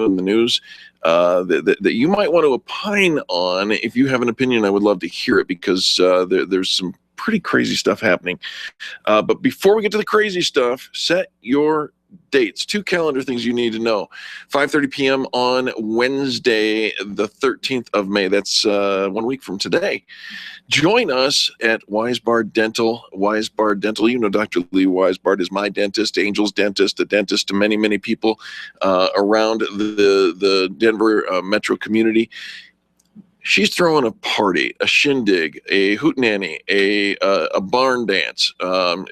in the news that you might want to opine on. If you have an opinion, I would love to hear it, because there's some pretty crazy stuff happening. But before we get to the crazy stuff, set your dates. 2 calendar things you need to know. 5:30 p.m. on Wednesday, the 13th of May. That's 1 week from today. Join us at Weisbard Dental. Weisbard Dental, you know Dr. Lee Weisbard is my dentist, Angel's dentist, a dentist to many, many people around the Denver metro community. She's throwing a party, a shindig, a hootenanny, a barn dance. There's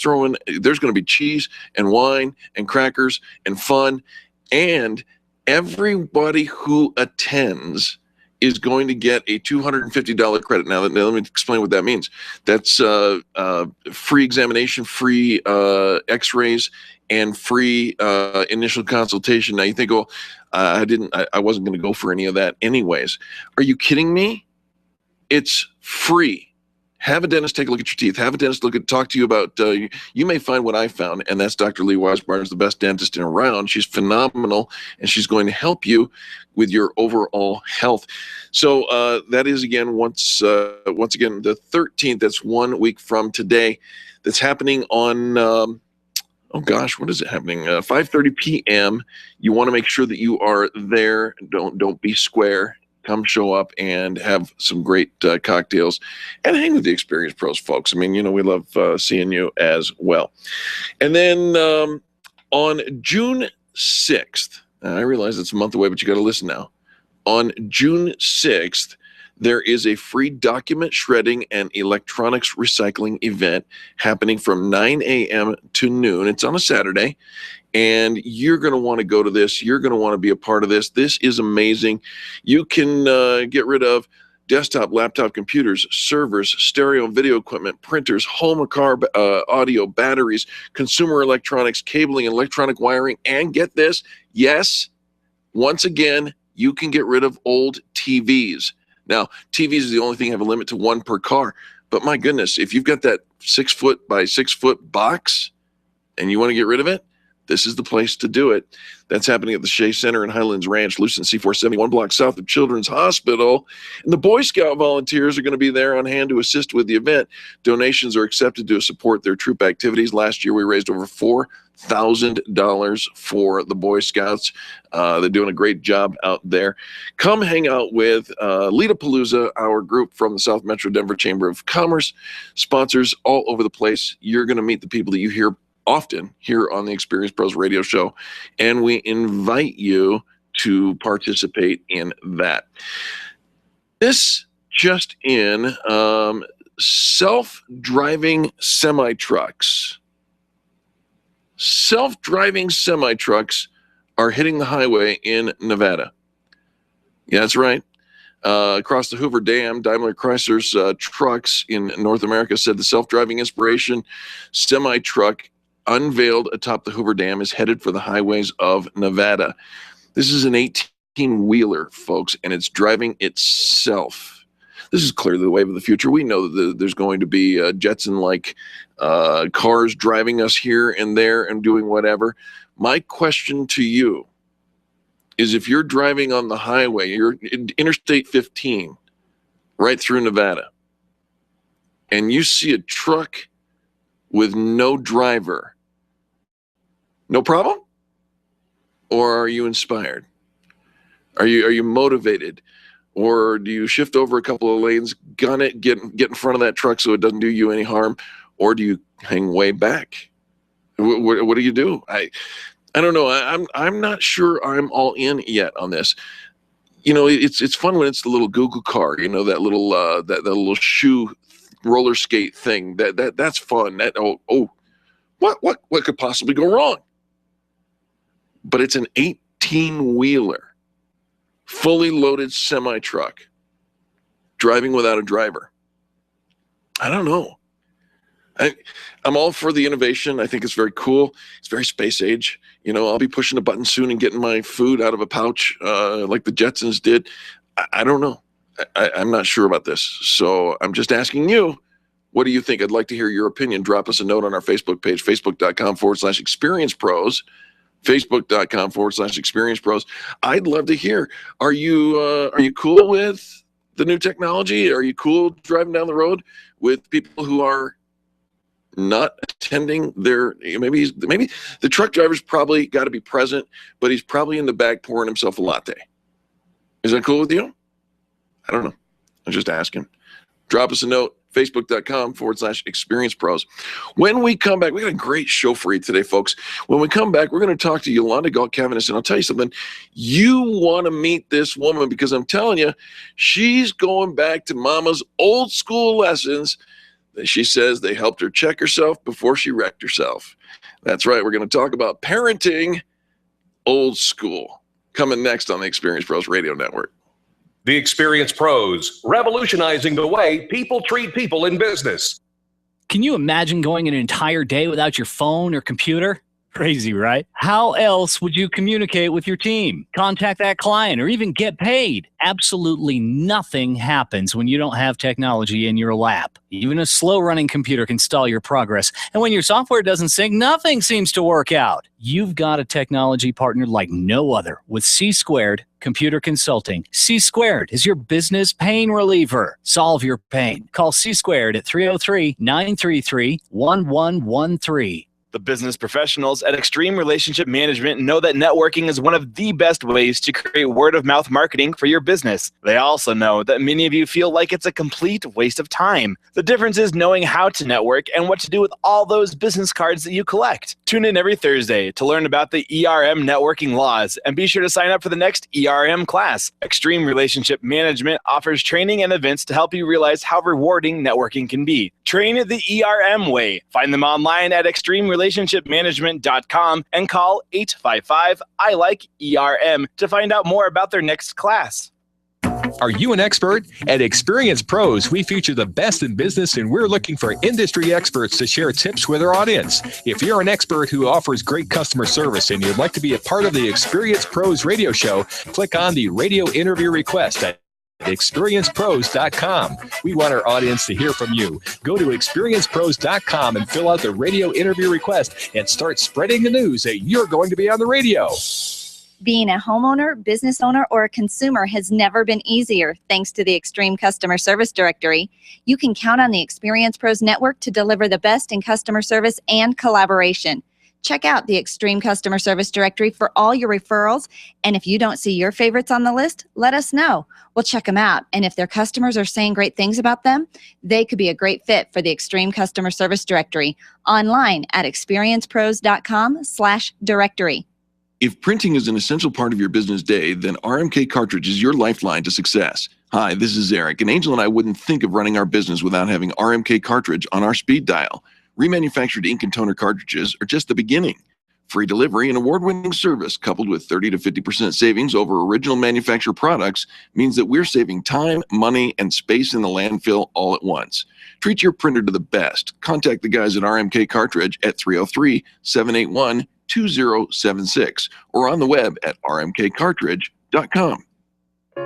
going to be cheese and wine and crackers and fun, and everybody who attends is going to get a $250 credit. Now, let me explain what that means. That's free examination, free x-rays, and free initial consultation. Now you think, well, I wasn't going to go for any of that anyways. Are you kidding me? It's free. Have a dentist take a look at your teeth. Have a dentist talk to you about, you may find what I found, and that's Dr. Lee Weisbard is the best dentist around. She's phenomenal, and she's going to help you with your overall health. So that is, again, once again, the 13th, that's 1 week from today. That's happening on, oh gosh, what is it happening? 5:30 p.m. You want to make sure that you are there. Don't be square. Come show up and have some great cocktails and hang with the experienced pros, folks. I mean, we love seeing you as well. And then on June 6th, I realize it's a month away, but you got to listen now. On June 6th, there is a free document shredding and electronics recycling event happening from 9 a.m. to noon. It's on a Saturday, and you're going to want to go to this. You're going to want to be a part of this. This is amazing. You can get rid of desktop, laptop computers, servers, stereo and video equipment, printers, home or car audio, batteries, consumer electronics, cabling, and electronic wiring. And get this, yes, once again, you can get rid of old TVs. Now, TVs is the only thing have a limit to 1 per car. But my goodness, if you've got that 6 foot by 6 foot box and you want to get rid of it, this is the place to do it. That's happening at the Shea Center in Highlands Ranch, Lucent C470, 1 block south of Children's Hospital. And the Boy Scout volunteers are going to be there on hand to assist with the event. Donations are accepted to support their troop activities. Last year, we raised over $4,000 for the Boy Scouts. They're doing a great job out there. Come hang out with Lita-Palooza, our group from the South Metro Denver Chamber of Commerce. Sponsors all over the place. You're going to meet the people that you hear often here on the Experience Pros radio show, and we invite you to participate in that. This just in, self-driving semi-trucks. Self-driving semi-trucks are hitting the highway in Nevada. Yeah, that's right. Across the Hoover Dam, Daimler Chrysler's trucks in North America said the self-driving inspiration semi-truck unveiled atop the Hoover Dam is headed for the highways of Nevada. This is an 18-wheeler, folks, and it's driving itself. This is clearly the wave of the future. We know that there's going to be Jetson-like cars driving us here and there and doing whatever. My question to you is, if you're driving on the highway, you're in Interstate 15, right through Nevada, and you see a truck with no driver, no problem? Or are you inspired? Are you motivated? Or do you shift over a couple of lanes, gun it, get in front of that truck so it doesn't do you any harm? Or do you hang way back? What do you do? I don't know. I'm not sure I'm all in yet on this. It's fun when it's the little Google car, that little that little shoe roller skate thing. That's fun. What could possibly go wrong? But it's an 18-wheeler, fully loaded semi-truck, driving without a driver. I don't know. I'm all for the innovation. I think it's very cool. It's very space age. I'll be pushing a button soon and getting my food out of a pouch like the Jetsons did. I don't know. I'm not sure about this. So I'm just asking you, what do you think? I'd like to hear your opinion. Drop us a note on our Facebook page, facebook.com/experiencepros. Facebook.com/Experience Pros. I'd love to hear. Are you cool with the new technology? Are you cool driving down the road with people who are not attending maybe the truck driver's probably got to be present, but he's probably in the back pouring himself a latte. Is that cool with you? I don't know. I'm just asking. Drop us a note. Facebook.com/Experience Pros. When we come back, we got a great show for you today, folks. When we come back, we're going to talk to Ylonda Gault Caviness, and I'll tell you something. You want to meet this woman because I'm telling you, she's going back to Mama's old school lessons that she says they helped her check herself before she wrecked herself. That's right. We're going to talk about parenting old school. Coming next on the Experience Pros Radio Network. The Experience Pros, revolutionizing the way people treat people in business. Can you imagine going an entire day without your phone or computer? Crazy, right? How else would you communicate with your team, contact that client, or even get paid? Absolutely nothing happens when you don't have technology in your lap. Even a slow-running computer can stall your progress. And when your software doesn't sync, nothing seems to work out. You've got a technology partner like no other with C² Computer Consulting. C² is your business pain reliever. Solve your pain. Call C² at 303-933-1113. The business professionals at Extreme Relationship Management know that networking is one of the best ways to create word-of-mouth marketing for your business. They also know that many of you feel like it's a complete waste of time. The difference is knowing how to network and what to do with all those business cards that you collect. Tune in every Thursday to learn about the ERM networking laws, and be sure to sign up for the next ERM class. Extreme Relationship Management offers training and events to help you realize how rewarding networking can be. Train the ERM way. Find them online at extremerelationshipmanagement.com and call 855-I-LIKE-ERM to find out more about their next class. Are you an expert? At Experience Pros, we feature the best in business, and we're looking for industry experts to share tips with our audience. If you're an expert who offers great customer service and you'd like to be a part of the Experience Pros radio show, click on the radio interview request at experiencepros.com. We want our audience to hear from you. Go to experiencepros.com and fill out the radio interview request and start spreading the news that you're going to be on the radio. Being a homeowner, business owner, or a consumer has never been easier thanks to the Extreme Customer Service Directory. You can count on the Experience Pros Network to deliver the best in customer service and collaboration. Check out the Extreme Customer Service Directory for all your referrals. And if you don't see your favorites on the list, let us know. We'll check them out. And if their customers are saying great things about them, they could be a great fit for the Extreme Customer Service Directory. Online at experiencepros.com/directory. If printing is an essential part of your business day, then RMK Cartridge is your lifeline to success. Hi, this is Eric, and Angel and I wouldn't think of running our business without having RMK Cartridge on our speed dial. Remanufactured ink and toner cartridges are just the beginning. Free delivery and award-winning service coupled with 30 to 50% savings over original manufacturer products means that we're saving time, money, and space in the landfill all at once. Treat your printer to the best. Contact the guys at RMK Cartridge at 303-781-2076 or on the web at rmkcartridge.com.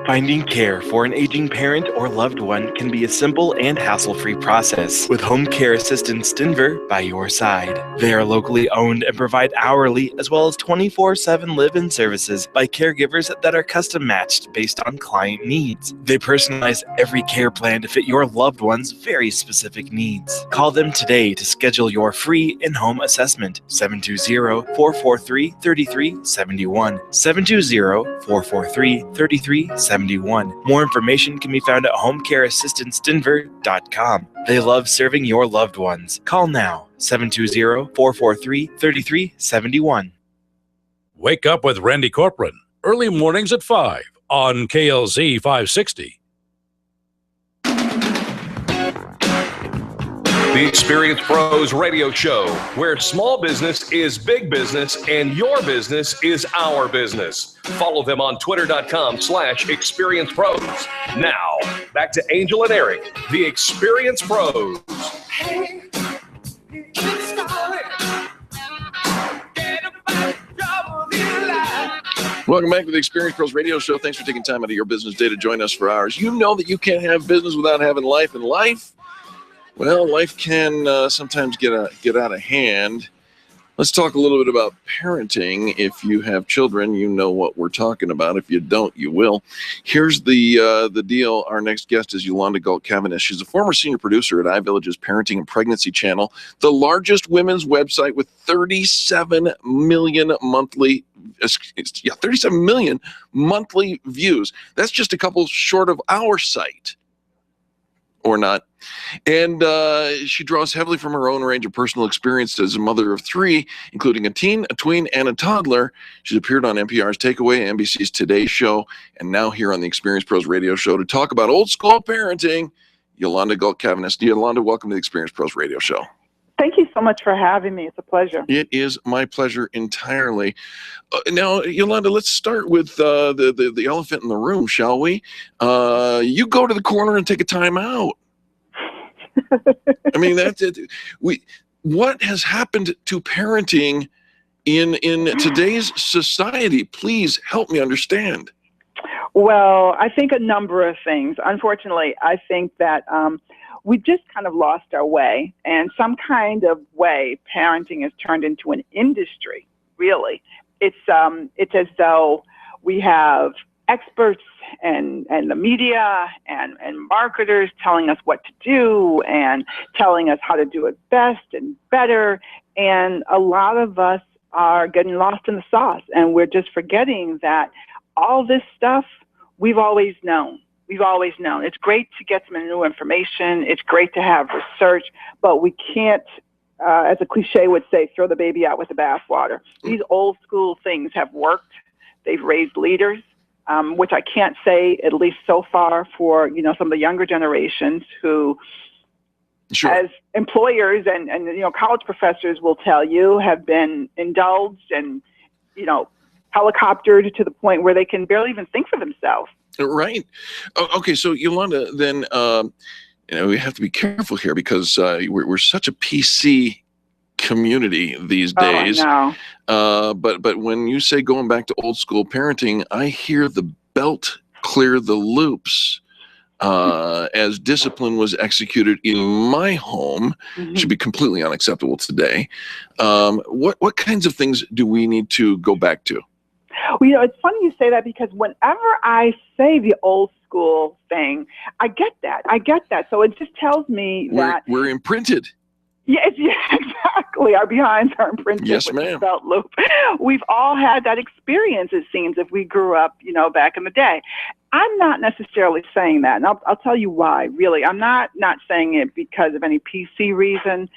Finding care for an aging parent or loved one can be a simple and hassle-free process with Home Care Assistance Denver by your side. They are locally owned and provide hourly as well as 24/7 live-in services by caregivers that are custom-matched based on client needs. They personalize every care plan to fit your loved one's very specific needs. Call them today to schedule your free in-home assessment. 720-443-3371. 720-443-3371. More information can be found at homecareassistancedenver.com. They love serving your loved ones. Call now, 720-443-3371. Wake up with Randy Corcoran, early mornings at 5 on KLZ 560. The Experience Pros radio show, where small business is big business and your business is our business. Follow them on twitter.com/Experience Pros. Now, back to Angel and Eric, the Experience Pros. Hey, get started. Get about trouble in life. Welcome back to the Experience Pros Radio Show. Thanks for taking time out of your business day to join us for ours. You know that you can't have business without having life, and life, well, life can sometimes get out of hand. Let's talk a little bit about parenting. If you have children, you know what we're talking about. If you don't, you will. Here's the deal. Our next guest is Ylonda Gault Caviness. She's a former senior producer at iVillage's Parenting and Pregnancy Channel, the largest women's website with 37 million monthly 37 million monthly views. That's just a couple short of our site. Or not. And she draws heavily from her own range of personal experience as a mother of three, including a teen, a tween, and a toddler. She's appeared on NPR's Takeaway, NBC's Today Show, and now here on the Experience Pros Radio Show to talk about old school parenting. Ylonda Gault Caviness. Ylonda, welcome to the Experience Pros Radio Show. Thank you so much for having me. It's a pleasure. It is my pleasure entirely. Now, Ylonda, let's start with the elephant in the room, shall we? You go to the corner and take a time out. I mean, that's it. What has happened to parenting in today's society? Please help me understand. Well, I think a number of things. Unfortunately, I think that we just kind of lost our way, and some kind of way parenting has turned into an industry, really. It's as though we have experts and the media and marketers telling us what to do and telling us how to do it best and better. And a lot of us are getting lost in the sauce, and we're just forgetting that all this stuff we've always known. We've always known. It's great to get some new information. It's great to have research, but we can't, as a cliche would say, throw the baby out with the bathwater. These old school things have worked. They've raised leaders, which I can't say, at least so far, for some of the younger generations who, sure, as employers and college professors will tell you, have been indulged and helicoptered to the point where they can barely even think for themselves. Right. Okay. So Ylonda, then we have to be careful here because we're such a PC community these days. Oh, I know. But when you say going back to old school parenting, I hear the belt clear the loops. As discipline was executed in my home, should be completely unacceptable today. What kinds of things do we need to go back to? Well, it's funny you say that, because whenever I say the old school thing, I get that. So it just tells me that we're imprinted. Yes, yeah, exactly. Our behinds are imprinted yes, with ma'am. the belt loop. We've all had that experience, it seems, if we grew up, back in the day. I'm not necessarily saying that, and I'll tell you why, really. I'm not saying it because of any PC reason.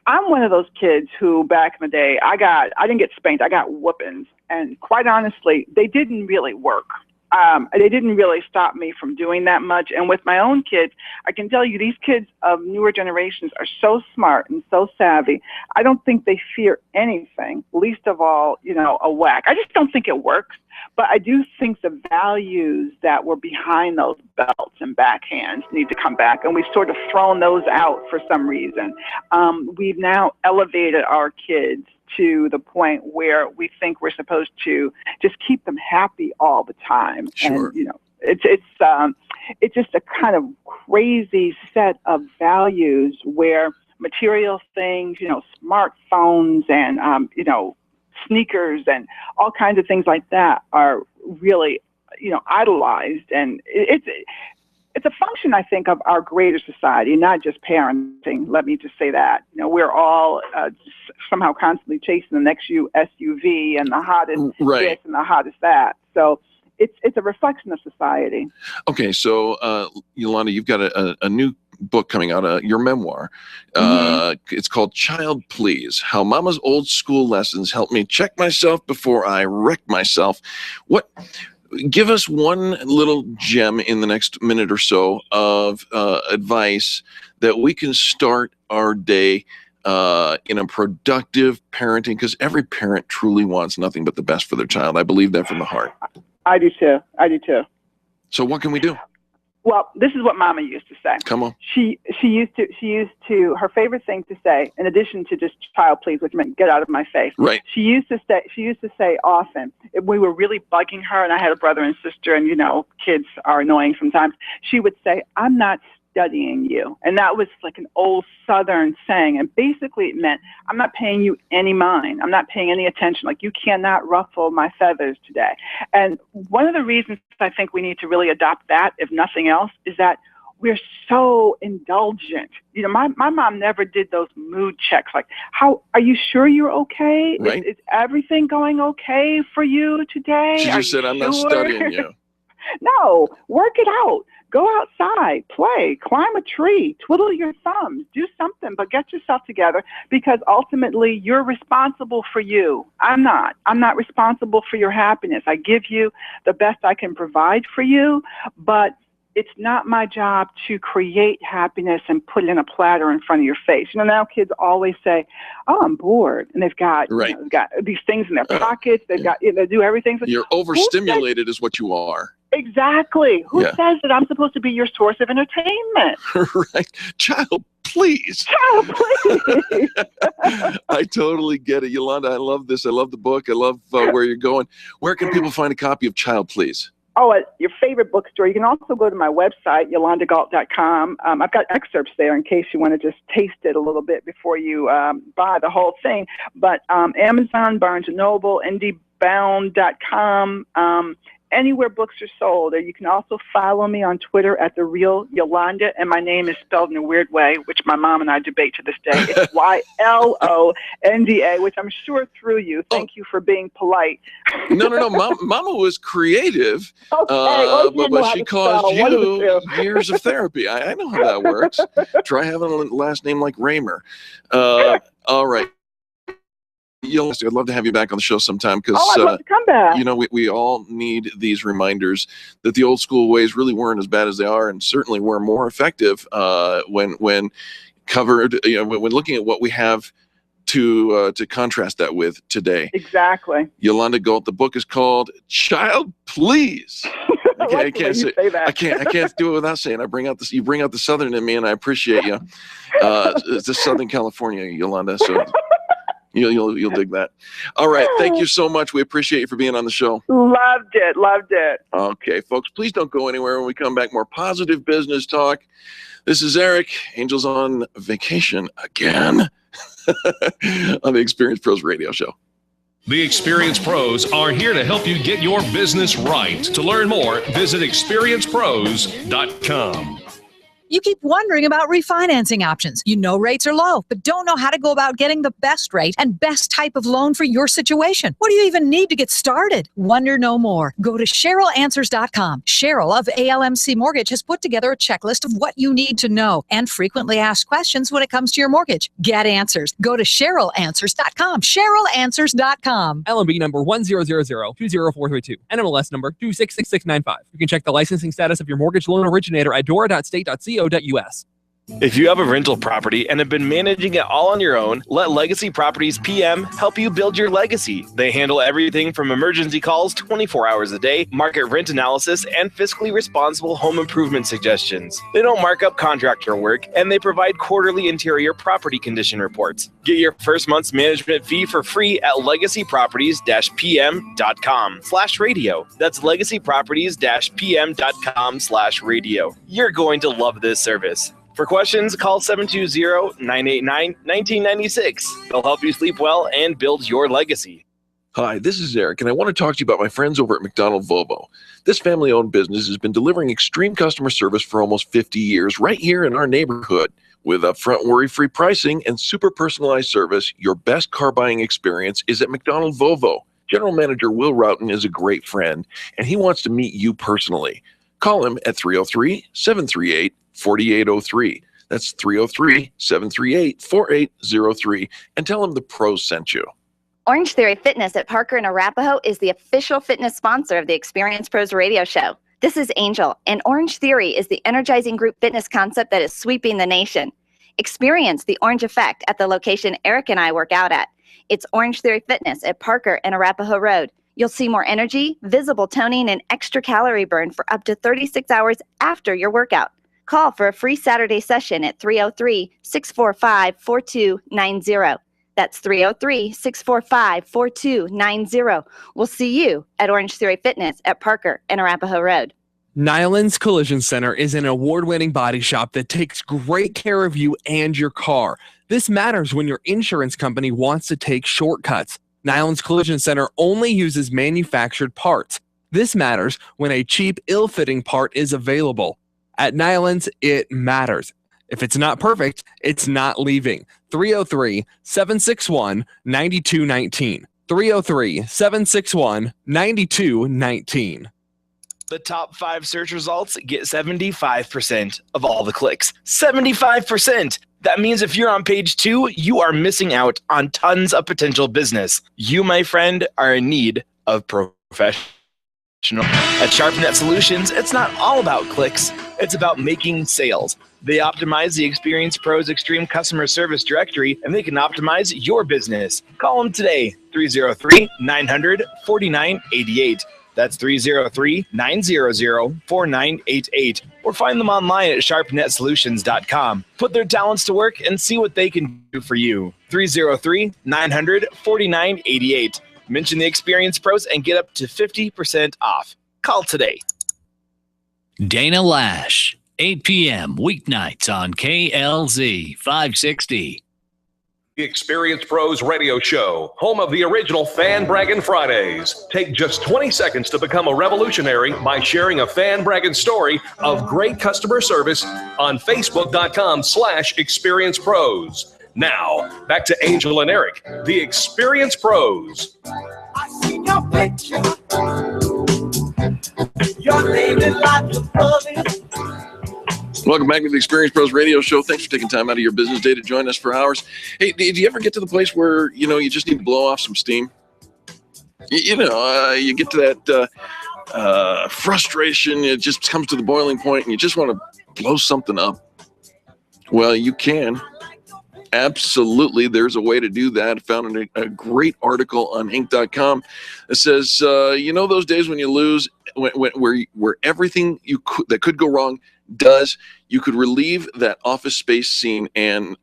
I'm one of those kids who, back in the day, I didn't get spanked, I got whoopings. And quite honestly, they didn't really work. They didn't really stop me from doing that much. And with my own kids, I can tell you these kids of newer generations are so smart and so savvy. I don't think they fear anything, least of all, a whack. I just don't think it works. But I do think the values that were behind those belts and backhands need to come back. And we've sort of thrown those out for some reason. We've now elevated our kids to the point where we think we're supposed to just keep them happy all the time. Sure. And, it's just a kind of crazy set of values where material things, smartphones and, sneakers and all kinds of things like that are really, idolized. And it's a function, I think, of our greater society, not just parenting. Let me just say that. We're all somehow constantly chasing the next SUV and the hottest this and the hottest that. So it's a reflection of society. Okay, so Ylonda, you've got a new book coming out, your memoir. It's called Child Please: How Mama's Old School Lessons Helped Me Check Myself Before I Wreck Myself. Give us one little gem in the next minute or so of advice that we can start our day in a productive parenting, because every parent truly wants nothing but the best for their child. I believe that from the heart. I do too. So what can we do? Well, this is what Mama used to say. Come on. She used to her favorite thing to say, in addition to just child please, which meant get out of my face. Right. She used to say often, if we were really bugging her, and I had a brother and sister, and kids are annoying sometimes, she would say, I'm not studying you. And that was like an old Southern saying. And basically it meant, I'm not paying you any mind. I'm not paying any attention. Like, you cannot ruffle my feathers today. And one of the reasons I think we need to really adopt that, if nothing else, is that we're so indulgent. You know, my mom never did those mood checks. Like, how are you sure you're okay? Right. Is everything going okay for you today? She just said, I'm not studying you. No, work it out. Go outside, play, climb a tree, twiddle your thumbs, do something, but get yourself together, because ultimately you're responsible for you. I'm not. I'm not responsible for your happiness. I give you the best I can provide for you, but it's not my job to create happiness and put it in a platter in front of your face. You know, now kids always say, "Oh, I'm bored," and they've got, right. they've got these things in their pockets. They've got, they do everything. You're overstimulated, is what you are. Exactly. Who says that I'm supposed to be your source of entertainment? Right, child, please. Child, please. I totally get it, Ylonda. I love this. I love the book. I love where you're going. Where can people find a copy of Child, Please? Oh, at your favorite bookstore. You can also go to my website, YlondaGault.com. I've got excerpts there in case you want to just taste it a little bit before you buy the whole thing. But Amazon, Barnes & Noble, IndieBound.com, anywhere books are sold. Or you can also follow me on Twitter at The Real Ylonda, and my name is spelled in a weird way, which my mom and I debate to this day. It's Ylonda, which I'm sure threw you. Thank you for being polite. No. Mama was creative, okay. but she caused you years of therapy. I know how that works. Try having a last name like Raymer. All right. I'd love to have you back on the show sometime, because I'd love to come back. You know, we all need these reminders that the old school ways really weren't as bad as they are, and certainly were more effective when covered. You know, when looking at what we have to contrast that with today. Exactly. Ylonda Gault. The book is called Child, Please. I can't say that. I can't do it without saying. You bring out the Southern in me, and I appreciate you. It's Southern California, Ylonda. So. You'll dig that. All right. Thank you so much. We appreciate you for being on the show. Loved it. Okay, folks, please don't go anywhere. When we come back, more positive business talk. This is Eric. Angel's on vacation again on the Experience Pros Radio Show. The Experience Pros are here to help you get your business right. To learn more, visit experiencepros.com. You keep wondering about refinancing options. You know rates are low, but don't know how to go about getting the best rate and best type of loan for your situation. What do you even need to get started? Wonder no more. Go to CherylAnswers.com. Cheryl of ALMC Mortgage has put together a checklist of what you need to know and frequently asked questions when it comes to your mortgage. Get answers. Go to CherylAnswers.com. CherylAnswers.com. LMB number 100020432. NMLS number 266695. You can check the licensing status of your mortgage loan originator at dora.state.co.us. If you have a rental property and have been managing it all on your own, let Legacy Properties PM help you build your legacy. They handle everything from emergency calls 24 hours a day, market rent analysis, and fiscally responsible home improvement suggestions. They don't mark up contractor work, and they provide quarterly interior property condition reports. Get your first month's management fee for free at legacyproperties-pm.com/radio. That's legacyproperties-pm.com/radio. You're going to love this service. For questions, call 720-989-1996. They'll help you sleep well and build your legacy. Hi, this is Eric, and I want to talk to you about my friends over at McDonald Volvo. This family-owned business has been delivering extreme customer service for almost 50 years right here in our neighborhood. With upfront worry-free pricing and super personalized service, your best car buying experience is at McDonald Volvo. General Manager Will Roughton is a great friend, and he wants to meet you personally. Call him at 303-738-4803. That's 303-738-4803, and tell him the pros sent you. Orange Theory Fitness at Parker and Arapahoe is the official fitness sponsor of the Experience Pros Radio Show. This is Angel, and Orange Theory is the energizing group fitness concept that is sweeping the nation. Experience the Orange Effect at the location Eric and I work out at. It's Orange Theory Fitness at Parker and Arapahoe Road. You'll see more energy, visible toning, and extra calorie burn for up to 36 hours after your workout. Call for a free Saturday session at 303-645-4290. That's 303-645-4290. We'll see you at Orange Theory Fitness at Parker and Arapahoe Road. Nyland's Collision Center is an award-winning body shop that takes great care of you and your car. This matters when your insurance company wants to take shortcuts. Nyland's Collision Center only uses manufactured parts. This matters when a cheap, ill-fitting part is available. At Nyland's, it matters. If it's not perfect, it's not leaving. 303-761-9219. 303-761-9219. The top 5 search results get 75% of all the clicks. 75%! That means if you're on page 2, you are missing out on tons of potential business. You, my friend, are in need of professional. At SharpNet Solutions, it's not all about clicks. It's about making sales. They optimize the Experience Pros Extreme Customer Service Directory, and they can optimize your business. Call them today, 303-900-4988. That's 303-900-4988. Or find them online at sharpnetsolutions.com. Put their talents to work and see what they can do for you. 303-900-4988. Mention the Experience Pros and get up to 50% off. Call today. Dana Lash, 8 p.m. weeknights on KLZ 560. The Experience Pros Radio Show, home of the original Fan Braggin' Fridays. Take just 20 seconds to become a revolutionary by sharing a Fan Braggin' story of great customer service on Facebook.com/Experience Pros. Now, back to Angel and Eric, the Experience Pros. I see your picture. Your name is like the public. Welcome back to the Experience Pros Radio Show. Thanks for taking time out of your business day to join us for hours. Hey, do you ever get to the place where, you just need to blow off some steam? You get to that frustration. It just comes to the boiling point and you just want to blow something up. Well, you can. Absolutely, there's a way to do that. I found a great article on Inc.com that says, those days when you lose, where everything that could go wrong does, you could relive that office space scene and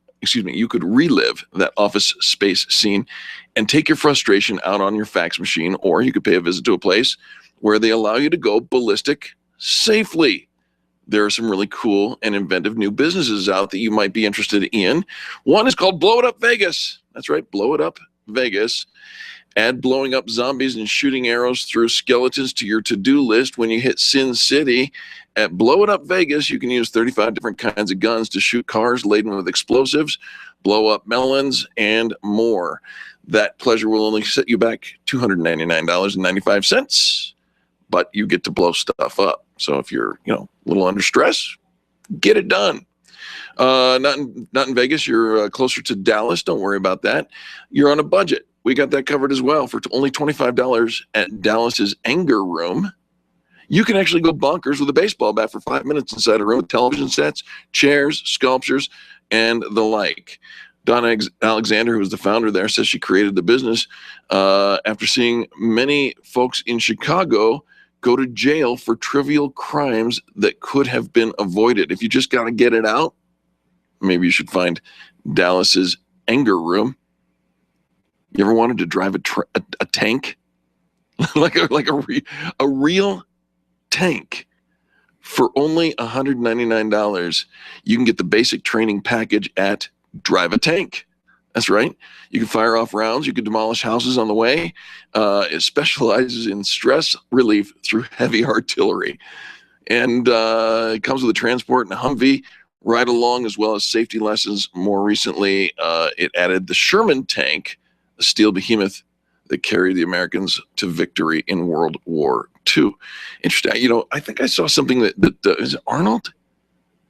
take your frustration out on your fax machine, or you could pay a visit to a place where they allow you to go ballistic safely. There are some really cool and inventive new businesses out that you might be interested in. One is called Blow It Up Vegas. That's right, Blow It Up Vegas. Add blowing up zombies and shooting arrows through skeletons to your to-do list when you hit Sin City. At Blow It Up Vegas, you can use 35 different kinds of guns to shoot cars laden with explosives, blow up melons, and more. That pleasure will only set you back $299.95, but you get to blow stuff up. So if you're, a little under stress, get it done. Not in Vegas. You're closer to Dallas. Don't worry about that. You're on a budget. We got that covered as well for only $25 at Dallas's Anger Room. You can actually go bonkers with a baseball bat for 5 minutes inside a room with television sets, chairs, sculptures, and the like. Donna Alexander, who was the founder there, says she created the business after seeing many folks in Chicago go to jail for trivial crimes that could have been avoided. If you just got to get it out, maybe you should find Dallas's Anger Room. You ever wanted to drive a tank? like a real tank for only $199. You can get the basic training package at Drive a Tank. That's right. You can fire off rounds. You can demolish houses on the way. It specializes in stress relief through heavy artillery. And it comes with a transport and a Humvee ride along, as well as safety lessons. More recently, it added the Sherman tank, a steel behemoth that carried the Americans to victory in World War II. Interesting. I think I saw something that is it Arnold?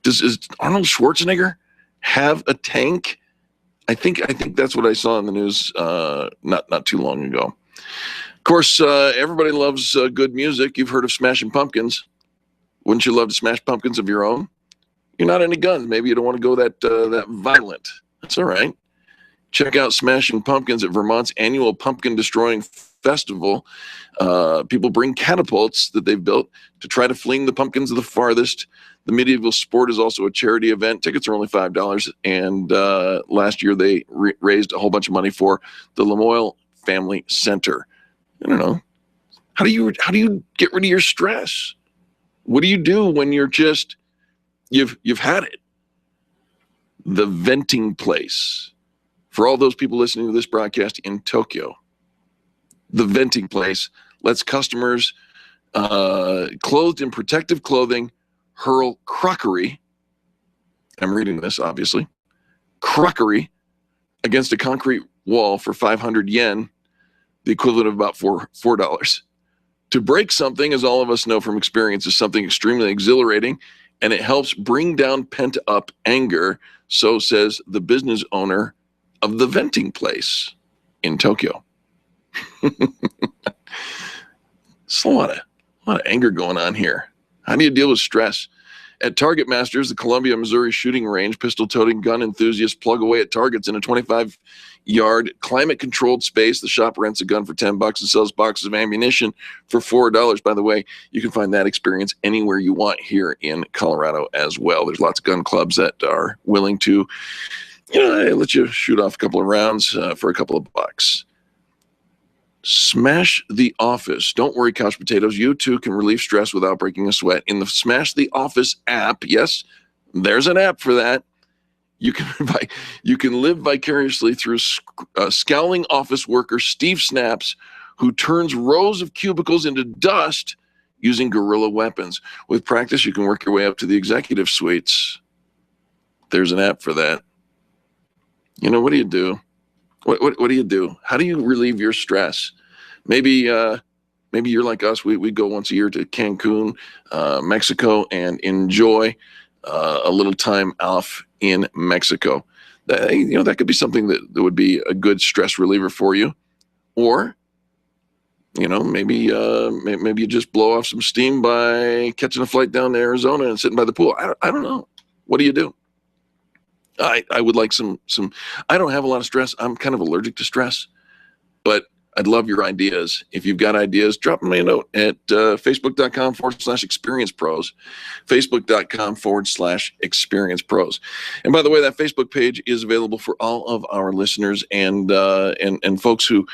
Is Arnold Schwarzenegger have a tank? I think that's what I saw in the news not too long ago. Of course, everybody loves good music. You've heard of Smashing Pumpkins. Wouldn't you love to smash pumpkins of your own? You're not into guns. Maybe you don't want to go that violent. That's all right. Check out Smashing Pumpkins at Vermont's annual pumpkin destroying festival. People bring catapults that they've built to try to fling the pumpkins the farthest. The medieval sport is also a charity event. Tickets are only $5, and last year they raised a whole bunch of money for the Lamoille Family Center. I don't know. How do you get rid of your stress? What do you do when you've had it? The venting place. For all those people listening to this broadcast in Tokyo, the venting place lets customers clothed in protective clothing hurl crockery. I'm reading this, obviously. Crockery against a concrete wall for 500 yen, the equivalent of about $4. To break something, as all of us know from experience, is something extremely exhilarating, and it helps bring down pent-up anger, so says the business owner of the venting place in Tokyo. It's a lot of anger going on here. How do you deal with stress? At Target Masters, the Columbia, Missouri shooting range, pistol-toting gun enthusiasts plug away at targets in a 25-yard climate-controlled space. The shop rents a gun for $10 and sells boxes of ammunition for $4. By the way, you can find that experience anywhere you want here in Colorado as well. There's lots of gun clubs that are willing to, let you shoot off a couple of rounds for a couple of bucks. Smash the Office. Don't worry, couch potatoes. You too can relieve stress without breaking a sweat. In the Smash the Office app, yes, there's an app for that. You can live vicariously through scowling office worker Steve Snaps, who turns rows of cubicles into dust using guerrilla weapons. With practice, you can work your way up to the executive suites. There's an app for that. What do you do? What do you do? How do you relieve your stress? Maybe you're like us. We go once a year to Cancun, Mexico, and enjoy a little time off in Mexico. That could be something that would be a good stress reliever for you. Or, maybe you just blow off some steam by catching a flight down to Arizona and sitting by the pool. I don't know. What do you do? I would like some, I don't have a lot of stress. I'm kind of allergic to stress, but I'd love your ideas. If you've got ideas, drop me a note at facebook.com/experience pros, facebook.com/experience pros. And by the way, that Facebook page is available for all of our listeners and folks who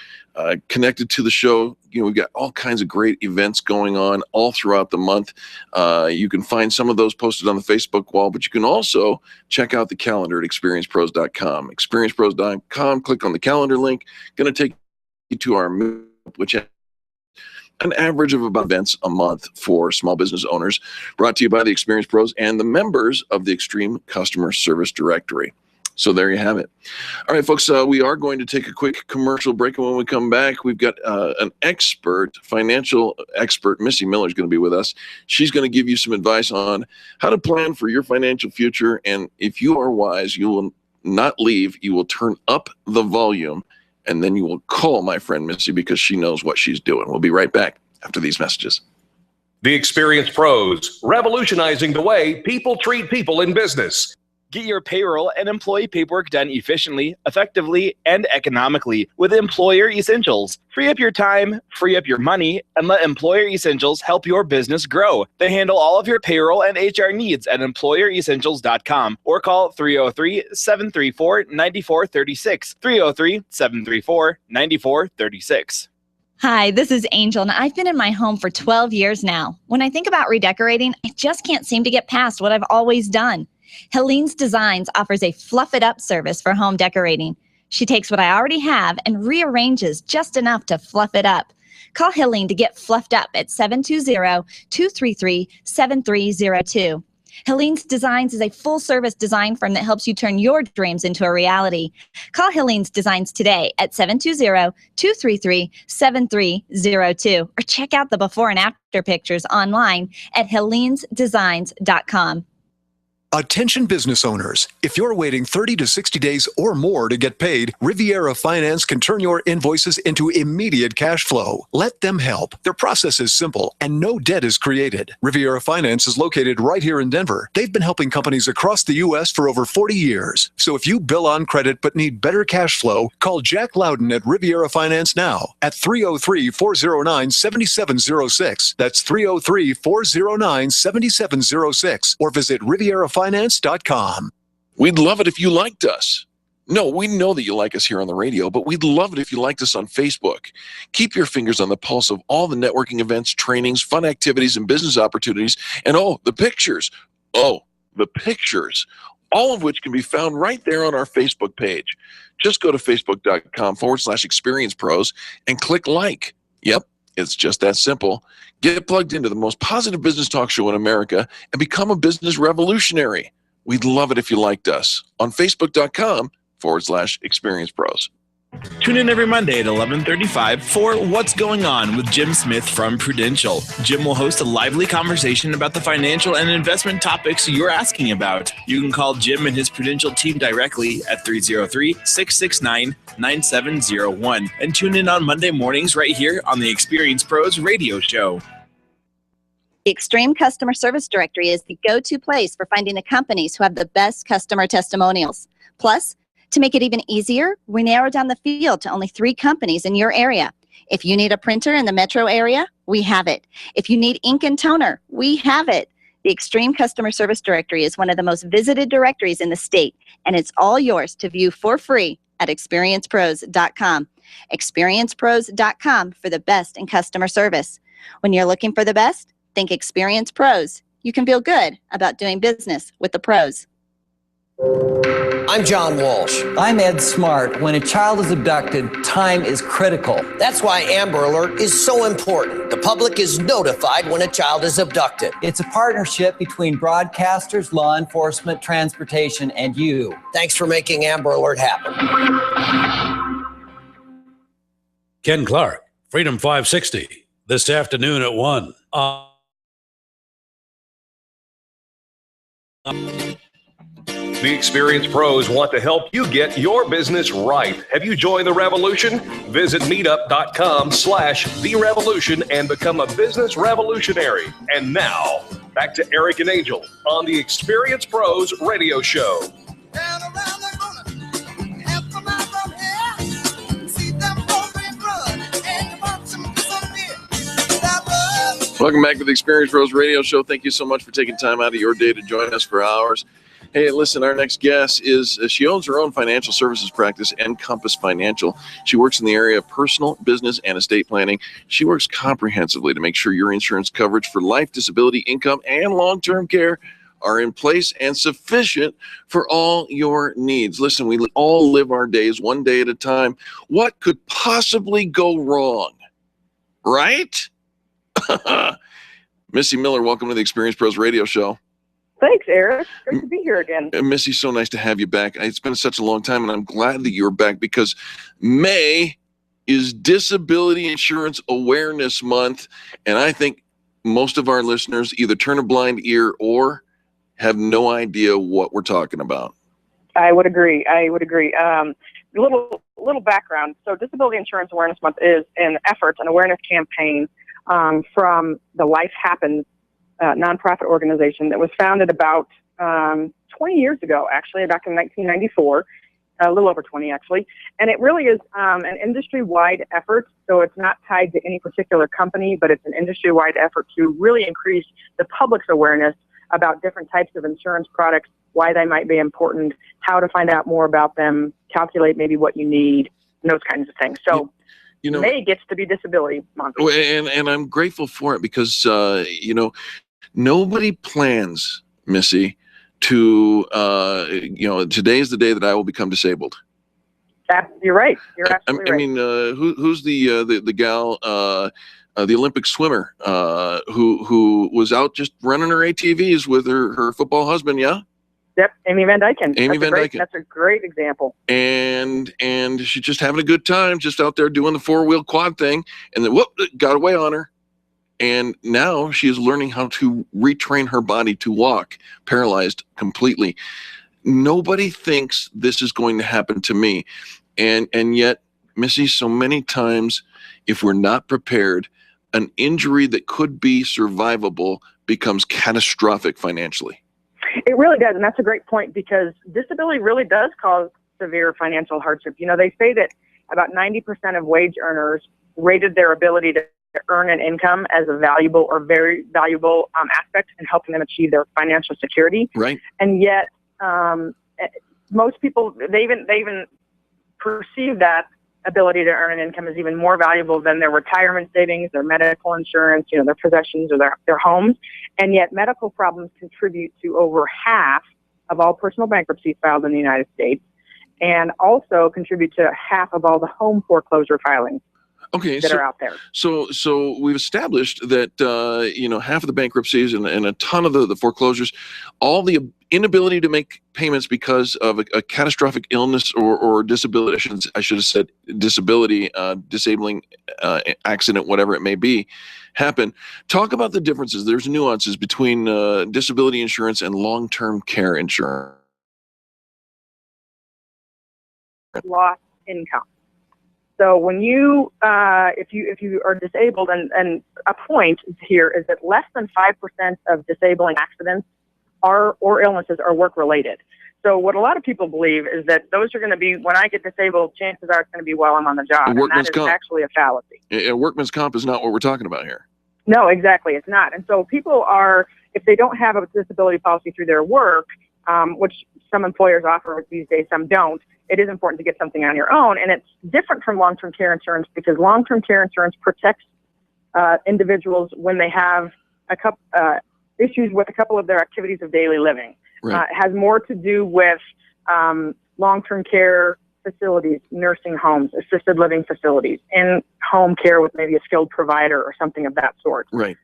connected to the show. We've got all kinds of great events going on all throughout the month. You can find some of those posted on the Facebook wall, but you can also check out the calendar at experiencepros.com. Experiencepros.com, click on the calendar link. Going to take you to our move, which has an average of about events a month for small business owners, brought to you by the Experience Pros and the members of the Extreme Customer Service Directory. So there you have it. All right, folks, we are going to take a quick commercial break. And when we come back, we've got an financial expert, Missy Miller, is going to be with us. She's going to give you some advice on how to plan for your financial future. And if you are wise, you will not leave. You will turn up the volume, and then you will call my friend Missy because she knows what she's doing. We'll be right back after these messages. The Experience Pros, revolutionizing the way people treat people in business. Get your payroll and employee paperwork done efficiently, effectively, and economically with Employer Essentials. Free up your time, free up your money, and let Employer Essentials help your business grow. They handle all of your payroll and HR needs at EmployerEssentials.com or call 303-734-9436. 303-734-9436. Hi, this is Angel, and I've been in my home for 12 years now. When I think about redecorating, I just can't seem to get past what I've always done. Helene's Designs offers a fluff it up service for home decorating. She takes what I already have and rearranges just enough to fluff it up. Call Helene to get fluffed up at 720-233-7302. Helene's Designs is a full-service design firm that helps you turn your dreams into a reality. Call Helene's Designs today at 720-233-7302 or check out the before and after pictures online at helenesdesigns.com. Attention business owners, if you're waiting 30 to 60 days or more to get paid, Riviera Finance can turn your invoices into immediate cash flow. Let them help. Their process is simple and no debt is created. Riviera Finance is located right here in Denver. They've been helping companies across the U.S. for over 40 years. So if you bill on credit but need better cash flow, call Jack Loudon at Riviera Finance now at 303-409-7706. That's 303-409-7706 or visit RivieraFinance.com. We'd love it if you liked us. No, we know that you like us here on the radio, but we'd love it if you liked us on Facebook. Keep your fingers on the pulse of all the networking events, trainings, fun activities, and business opportunities. And the pictures. Oh, the pictures. All of which can be found right there on our Facebook page. Just go to facebook.com/Experience Pros and click like. Yep, it's just that simple. Get plugged into the most positive business talk show in America and become a business revolutionary. We'd love it if you liked us on facebook.com/Experience Pros. Tune in every Monday at 11:35 for What's Going On with Jim Smith from Prudential. Jim will host a lively conversation about the financial and investment topics you're asking about. You can call Jim and his Prudential team directly at 303-669-9701 and tune in on Monday mornings right here on the Experience Pros radio show. The Extreme Customer Service Directory is the go-to place for finding the companies who have the best customer testimonials. Plus, to make it even easier, we narrow down the field to only 3 companies in your area. If you need a printer in the metro area, we have it. If you need ink and toner, we have it. The Extreme Customer Service Directory is one of the most visited directories in the state, and it's all yours to view for free at experiencepros.com. Experiencepros.com for the best in customer service. When you're looking for the best, think Experience Pros. You can feel good about doing business with the pros. I'm John Walsh. I'm Ed Smart. When a child is abducted, time is critical. That's why Amber Alert is so important. The public is notified when a child is abducted. It's a partnership between broadcasters, law enforcement, transportation, and you. Thanks for making Amber Alert happen. Ken Clark, Freedom 560, this afternoon at 1. The Experience Pros want to help you get your business right. Have you joined the revolution? Visit meetup.com/The Revolution and become a business revolutionary. And now, back to Eric and Angel on the Experience Pros radio show. Welcome back to the Experience Pros radio show. Thank you so much for taking time out of your day to join us for ours. Hey, listen, our next guest she owns her own financial services practice, Encompass Financial. She works in the area of personal, business, and estate planning. She works comprehensively to make sure your insurance coverage for life, disability, income, and long-term care are in place and sufficient for all your needs. Listen, we all live our days one day at a time. What could possibly go wrong? Right? Missy Miller, welcome to the Experience Pros radio show. Thanks, Eric. Great to be here again. Missy, so nice to have you back. It's been such a long time, and I'm glad that you're back because May is Disability Insurance Awareness Month, and I think most of our listeners either turn a blind ear or have no idea what we're talking about. I would agree. Little background. So Disability Insurance Awareness Month is an awareness campaign from the Life Happens nonprofit organization that was founded about 20 years ago, actually, back in 1994, a little over 20, actually. And it really is an industry-wide effort. So it's not tied to any particular company, but it's an industry-wide effort to really increase the public's awareness about different types of insurance products, why they might be important, how to find out more about them, calculate maybe what you need, and those kinds of things. So May gets to be Disability Month. And I'm grateful for it because, nobody plans, Missy, to, today is the day that I will become disabled. You're right. You're absolutely right. I mean, who's the gal, the Olympic swimmer, who was out just running her ATVs with her football husband, yeah? Yep, Amy Van Dyken. Dyken. That's a great example. And she's just having a good time, just out there doing the 4-wheel quad thing, and then got away on her. And now she is learning how to retrain her body to walk, paralyzed completely. Nobody thinks this is going to happen to me. And yet, Missy, so many times, if we're not prepared, an injury that could be survivable becomes catastrophic financially. It really does. And that's a great point because disability really does cause severe financial hardship. They say that about 90% of wage earners rated their ability to earn an income as a valuable or very valuable aspect in helping them achieve their financial security. Right. And yet, most people, they even perceive that ability to earn an income is even more valuable than their retirement savings, their medical insurance, their possessions or their homes. And yet medical problems contribute to over half of all personal bankruptcies filed in the United States, and also contribute to half of all the home foreclosure filings that are out there. So we've established that half of the bankruptcies and a ton of the foreclosures, all the inability to make payments because of a catastrophic illness or disability. I should have said disability, disabling accident, whatever it may be, happen. Talk about the differences. There's nuances between disability insurance and long-term care insurance. Lost income. So when you, if you are disabled, and a point here is that less than 5% of disabling accidents or illnesses are work-related. So what a lot of people believe is that those are going to be, when I get disabled, chances are it's going to be while I'm on the job. And that is actually a fallacy. Workman's comp is not what we're talking about here. No, exactly. It's not. And so people are, if they don't have a disability policy through their work, which some employers offer these days, some don't, it is important to get something on your own. And it's different from long-term care insurance because long-term care insurance protects individuals when they have issues with a couple of their activities of daily living. Right. It has more to do with long-term care facilities, nursing homes, assisted living facilities, and home care with maybe a skilled provider or something of that sort. Right.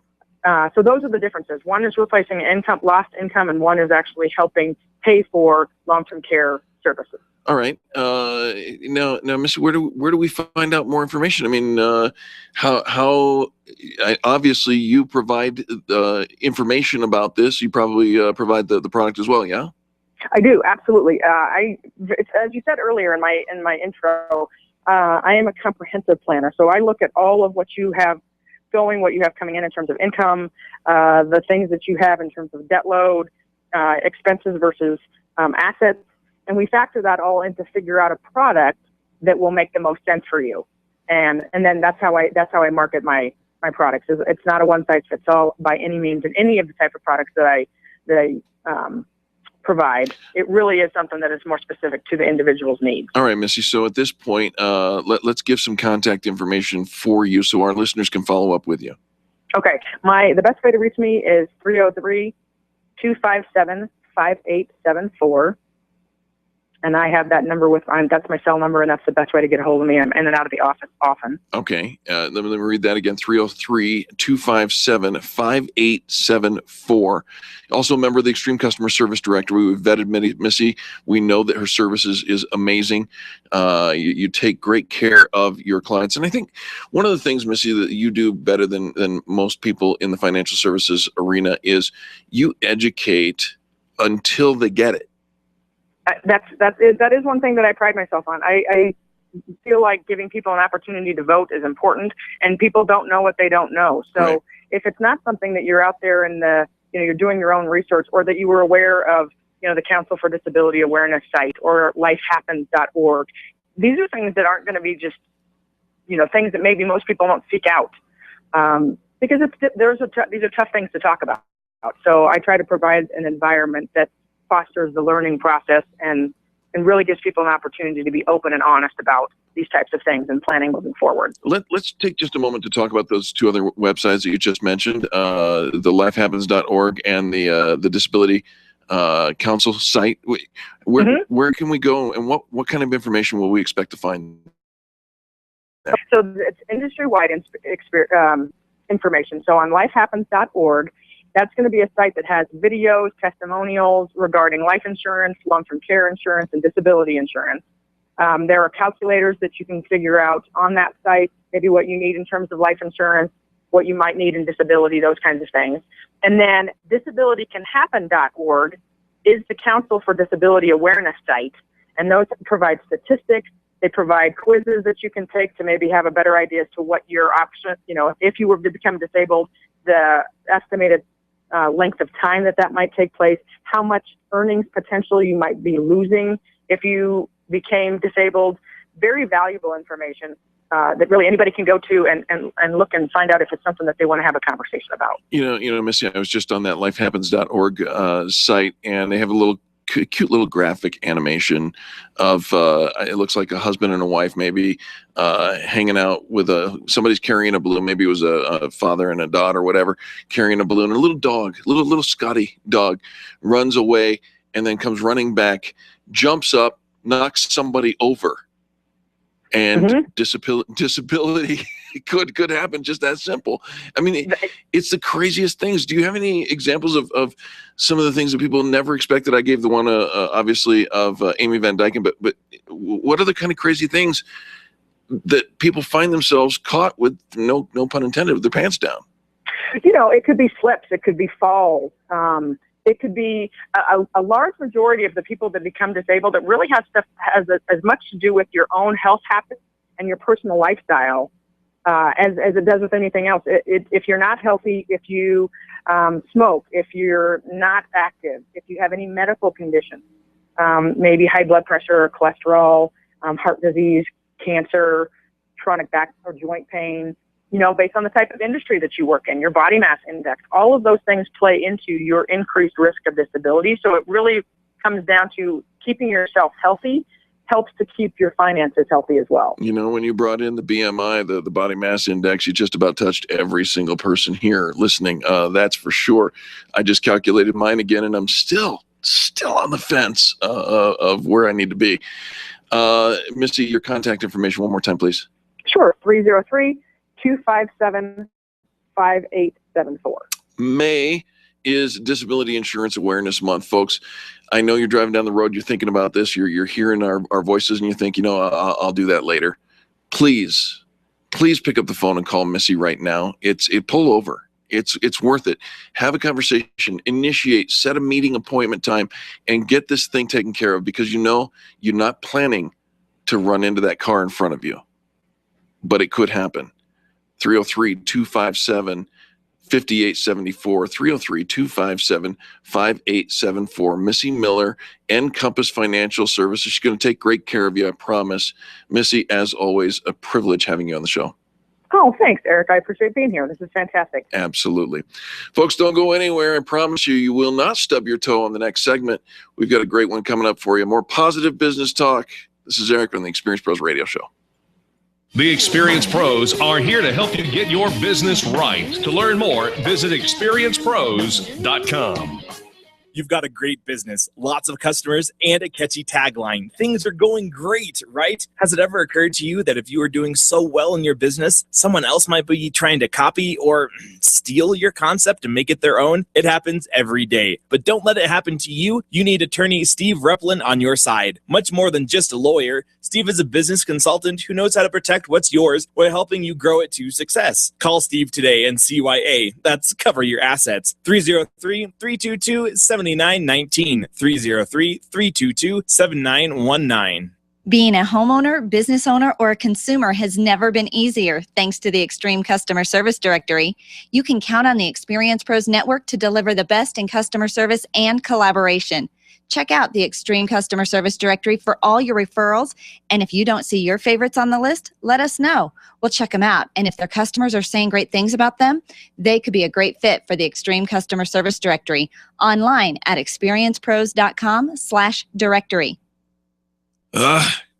So those are the differences. One is replacing lost income, and one is actually helping pay for long-term care services. All right. Now, Missy, where do we find out more information? I mean, obviously you provide information about this. You probably provide the product as well, yeah? I do, absolutely. As you said earlier in my intro, I am a comprehensive planner. So I look at all of what you have going, what you have coming in terms of income, the things that you have in terms of debt load, expenses versus assets. And we factor that all in to figure out a product that will make the most sense for you. And then that's how I market my products. It's not a one size fits all by any means in any of the type of products that I provide. It really is something that is more specific to the individual's needs. All right, Missy. So at this point, let's give some contact information for you so our listeners can follow up with you. Okay. The best way to reach me is 303-257-5874. And I have that number that's my cell number, and that's the best way to get a hold of me. I'm in and out of the office often. Okay. Let me read that again, 303-257-5874. Also a member of the Extreme Customer Service Directory. We've vetted Missy. We know that her service is amazing. You take great care of your clients. And I think one of the things, Missy, that you do better than most people in the financial services arena is you educate until they get it. That is one thing that I pride myself on. I feel like giving people an opportunity to vote is important, and people don't know what they don't know. So right. If it's not something that you're out there and you're doing your own research, or that you were aware of, the Council for Disability Awareness site or lifehappens.org, these are things that aren't going to be just things that maybe most people don't seek out because these are tough things to talk about. So I try to provide an environment that fosters the learning process and really gives people an opportunity to be open and honest about these types of things and planning moving forward. Let's take just a moment to talk about those two other websites that you just mentioned, the lifehappens.org and the Disability Council site. Where can we go, and what kind of information will we expect to find there? So it's industry-wide information. So on lifehappens.org, that's going to be a site that has videos, testimonials regarding life insurance, long-term care insurance, and disability insurance. There are calculators that you can figure out on that site, maybe what you need in terms of life insurance, what you might need in disability, those kinds of things. And then disabilitycanhappen.org is the Council for Disability Awareness site, and those provide statistics. They provide quizzes that you can take to maybe have a better idea as to what your option, if you were to become disabled, the estimated length of time that might take place, how much earnings potential you might be losing if you became disabled. Very valuable information that really anybody can go to and look and find out if it's something that they want to have a conversation about. Missy, I was just on that lifehappens.org site, and they have a little cute little graphic animation of it looks like a husband and a wife maybe hanging out with somebody's carrying a balloon. Maybe it was a father and a daughter, whatever, carrying a balloon. And a little dog, little Scotty dog, runs away and then comes running back, jumps up, knocks somebody over, and disability could happen. Just that simple. I mean, it's the craziest things. Do you have any examples of some of the things that people never expected? I gave the one obviously of Amy Van Dyken, but what are the kind of crazy things that people find themselves caught with, no pun intended, with their pants down? It could be slips, it could be falls, it could be a large majority of the people that become disabled. It really has as much to do with your own health habits and your personal lifestyle as it does with anything else. If you're not healthy, if you smoke, if you're not active, if you have any medical conditions, maybe high blood pressure or cholesterol, heart disease, cancer, chronic back or joint pain, based on the type of industry that you work in, your body mass index, all of those things play into your increased risk of disability. So it really comes down to keeping yourself healthy helps to keep your finances healthy as well. When you brought in the BMI, the body mass index, you just about touched every single person here listening. That's for sure. I just calculated mine again, and I'm still on the fence of where I need to be. Missy, your contact information one more time, please. Sure. 303-257-5874. May is Disability Insurance Awareness Month, folks. I know you're driving down the road, you're thinking about this, you're hearing our voices, and you think, I'll do that later. Please pick up the phone and call Missy right now. Pull over. It's worth it. Have a conversation, initiate, set a meeting appointment time, and get this thing taken care of, because you're not planning to run into that car in front of you, but it could happen. 303-257-5874, 303-257-5874. Missy Miller, Encompass Financial Services. She's going to take great care of you, I promise. Missy, as always, a privilege having you on the show. Oh, thanks, Eric. I appreciate being here. This is fantastic. Absolutely. Folks, don't go anywhere. I promise you will not stub your toe on the next segment. We've got a great one coming up for you. More positive business talk. This is Eric on the Experience Pros Radio Show. The Experience Pros are here to help you get your business right. To learn more, visit experiencepros.com. You've got a great business, lots of customers, and a catchy tagline. Things are going great, right? Has it ever occurred to you that if you are doing so well in your business, someone else might be trying to copy or steal your concept and make it their own? It happens every day. But don't let it happen to you. You need attorney Steve Replin on your side. Much more than just a lawyer, Steve is a business consultant who knows how to protect what's yours while helping you grow it to success. Call Steve today and CYA. That's Cover Your Assets. 303-322-7919. 303-322-7919. Being a homeowner, business owner, or a consumer has never been easier thanks to the Extreme Customer Service Directory. You can count on the Experience Pros Network to deliver the best in customer service and collaboration. Check out the Extreme Customer Service Directory for all your referrals. And if you don't see your favorites on the list, let us know. We'll check them out. And if their customers are saying great things about them, they could be a great fit for the Extreme Customer Service Directory. Online at experiencepros.com/directory.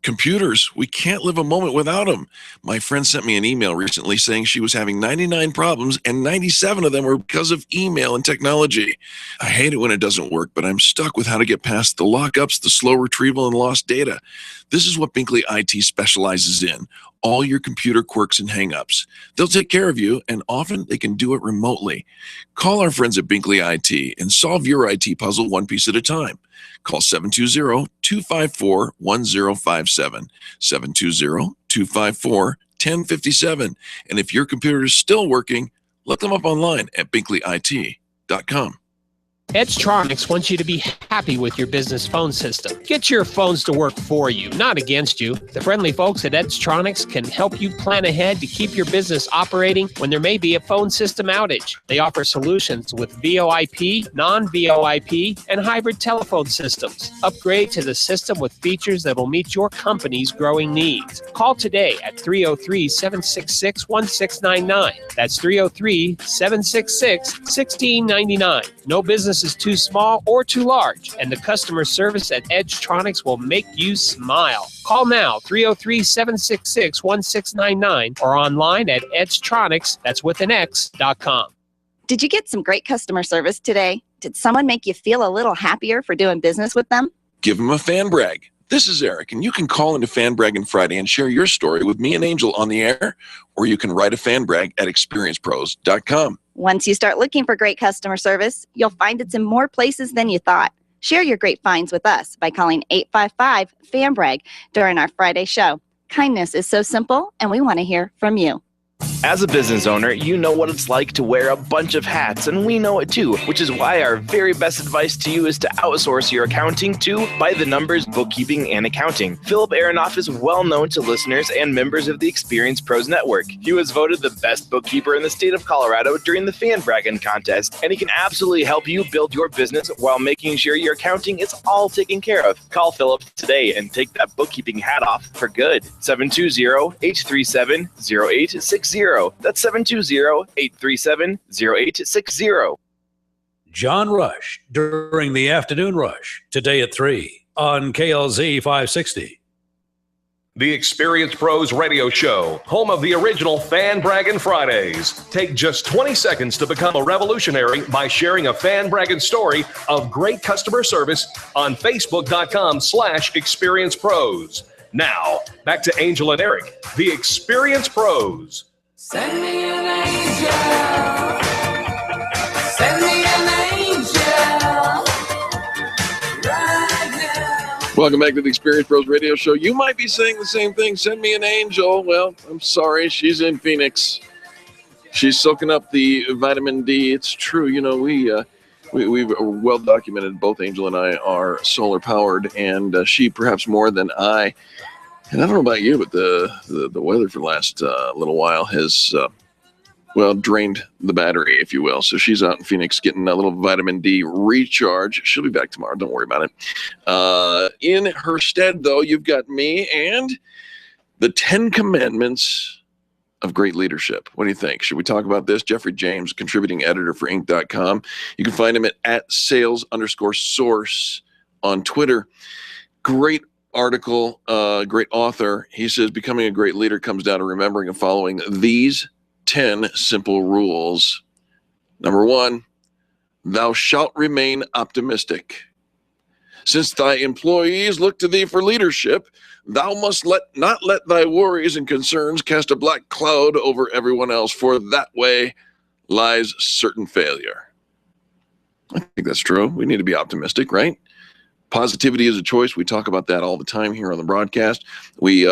Computers, we can't live a moment without them. My friend sent me an email recently saying she was having 99 problems and 97 of them were because of email and technology. I hate it when it doesn't work, but I'm stuck with how to get past the lockups, the slow retrieval, and lost data. This is what Binkley IT specializes in. All your computer quirks and hangups. They'll take care of you, and often they can do it remotely. Call our friends at Binkley IT and solve your IT puzzle one piece at a time. Call 720-254-1057, 720-254-1057. And if your computer is still working, look them up online at binkleyit.com. Edstronics wants you to be happy with your business phone system. Get your phones to work for you, not against you. The friendly folks at Edstronics can help you plan ahead to keep your business operating when there may be a phone system outage. They offer solutions with VoIP, non-VoIP, and hybrid telephone systems. Upgrade to the system with features that will meet your company's growing needs. Call today at 303-766-1699. That's 303-766-1699. No business office is too small or too large, and the customer service at Edgetronics will make you smile. Call now, 303-766-1699, or online at edgetronics, that's with an X.com. Did you get some great customer service today? Did someone make you feel a little happier for doing business with them? Give them a fan brag. This is Eric, and you can call into Fan Braggin Friday and share your story with me and Angel on the air, or you can write a fan brag at experiencepros.com. Once you start looking for great customer service, you'll find it's in more places than you thought. Share your great finds with us by calling 855-FAN-BRAG during our Friday show. Kindness is so simple, and we want to hear from you. As a business owner, you know what it's like to wear a bunch of hats, and we know it too, which is why our very best advice to you is to outsource your accounting to By the Numbers Bookkeeping and Accounting. Philip Aronoff is well known to listeners and members of the Experience Pros Network. He was voted the best bookkeeper in the state of Colorado during the Fan Braggin contest, and he can absolutely help you build your business while making sure your accounting is all taken care of. Call Philip today and take that bookkeeping hat off for good. 720-837-0860. That's 720-837-0860. John Rush during the afternoon rush today at 3 on KLZ 560. The Experience Pros Radio Show, home of the original Fan Braggin Fridays. Take just 20 seconds to become a revolutionary by sharing a Fan Braggin story of great customer service on Facebook.com/ExperiencePros. Now, back to Angel and Eric, the Experience Pros. Send me an angel. Send me an angel. Right now. Welcome back to the Experience Pros Radio Show. You might be saying the same thing. Send me an angel. Well, I'm sorry. She's in Phoenix. She's soaking up the vitamin D. It's true. You know, we've well documented. Both Angel and I are solar powered, and she perhaps more than I. And I don't know about you, but the weather for the last little while has, drained the battery, if you will. So she's out in Phoenix getting a little vitamin D recharge. She'll be back tomorrow. Don't worry about it. In her stead, though, you've got me and the 10 Commandments of Great Leadership. What do you think? Should we talk about this? Jeffrey James, contributing editor for Inc.com. You can find him at @sales_source on Twitter. Great article, great author. He says becoming a great leader comes down to remembering and following these 10 simple rules. Number 1, thou shalt remain optimistic. Since thy employees look to thee for leadership, thou must not let thy worries and concerns cast a black cloud over everyone else, for that way lies certain failure. I think that's true. We need to be optimistic, right? Positivity is a choice. We talk about that all the time here on the broadcast. We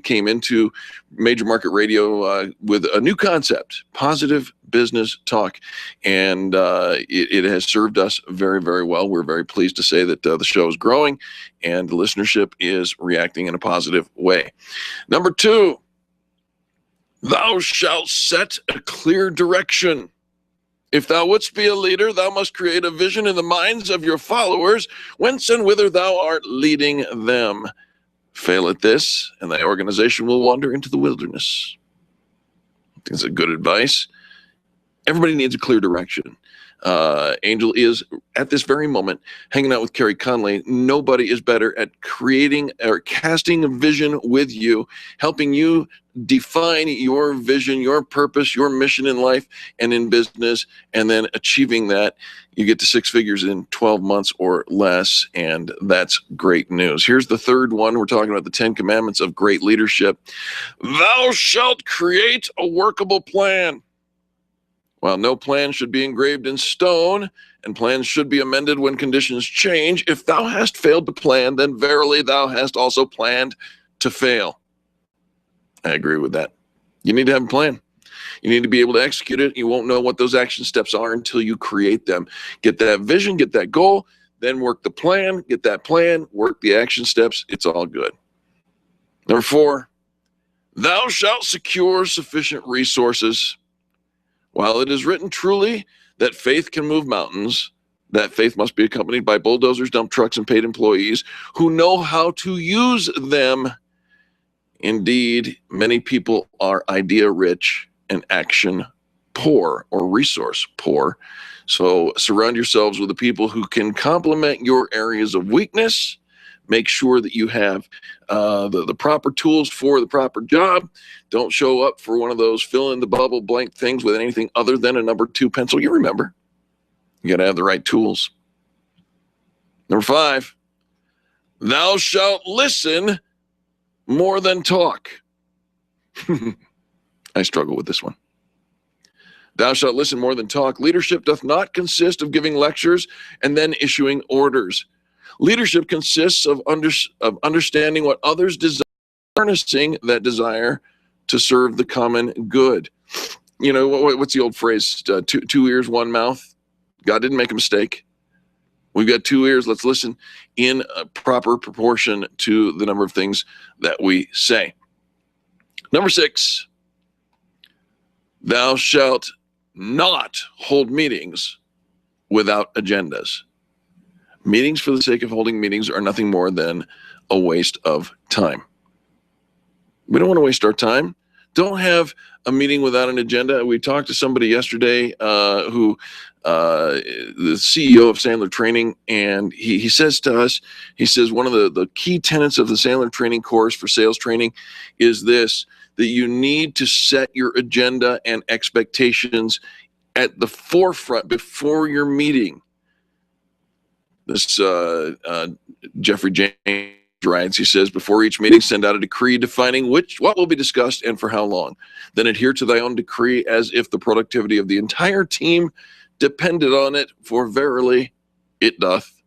came into Major Market Radio with a new concept, positive business talk, and it has served us very, very well. We're very pleased to say that the show is growing and the listenership is reacting in a positive way. Number 2, thou shalt set a clear direction. If thou wouldst be a leader, thou must create a vision in the minds of your followers, whence and whither thou art leading them. Fail at this, and thy organization will wander into the wilderness. I think it's a good advice. Everybody needs a clear direction. Angel is, at this very moment, hanging out with Carrie Conley. Nobody is better at creating or casting a vision with you, helping you define your vision, your purpose, your mission in life and in business, and then achieving that. You get to 6 figures in 12 months or less, and that's great news. Here's the third one. We're talking about the 10 Commandments of Great Leadership. Thou shalt create a workable plan. While no plan should be engraved in stone, and plans should be amended when conditions change, if thou hast failed to plan, then verily thou hast also planned to fail. I agree with that. You need to have a plan. You need to be able to execute it. You won't know what those action steps are until you create them. Get that vision, get that goal, then work the plan, get that plan, work the action steps. It's all good. Number 4, thou shalt secure sufficient resources. While it is written truly that faith can move mountains, that faith must be accompanied by bulldozers, dump trucks, and paid employees who know how to use them. Indeed, many people are idea rich and action poor or resource poor. So surround yourselves with the people who can complement your areas of weakness. Make sure that you have the proper tools for the proper job. Don't show up for one of those fill in the bubble blank things with anything other than a number 2 pencil. You remember, you got to have the right tools. Number 5, thou shalt listen more than talk. I struggle with this one. Thou shalt listen more than talk. Leadership doth not consist of giving lectures and then issuing orders. Leadership consists of understanding what others desire, harnessing that desire to serve the common good. You know, what's the old phrase? Two ears, one mouth. God didn't make a mistake. We've got 2 ears. Let's listen in a proper proportion to the number of things that we say. Number 6, thou shalt not hold meetings without agendas. Meetings for the sake of holding meetings are nothing more than a waste of time. We don't want to waste our time. Don't have a meeting without an agenda. We talked to somebody yesterday the CEO of Sandler Training, and he says to us, he says one of the key tenets of the Sandler Training course for sales training is this, that you need to set your agenda and expectations at the forefront before your meeting. This Jeffrey James writes, he says, before each meeting, send out a decree defining what will be discussed and for how long. Then adhere to thy own decree as if the productivity of the entire team depended on it, for verily it doth.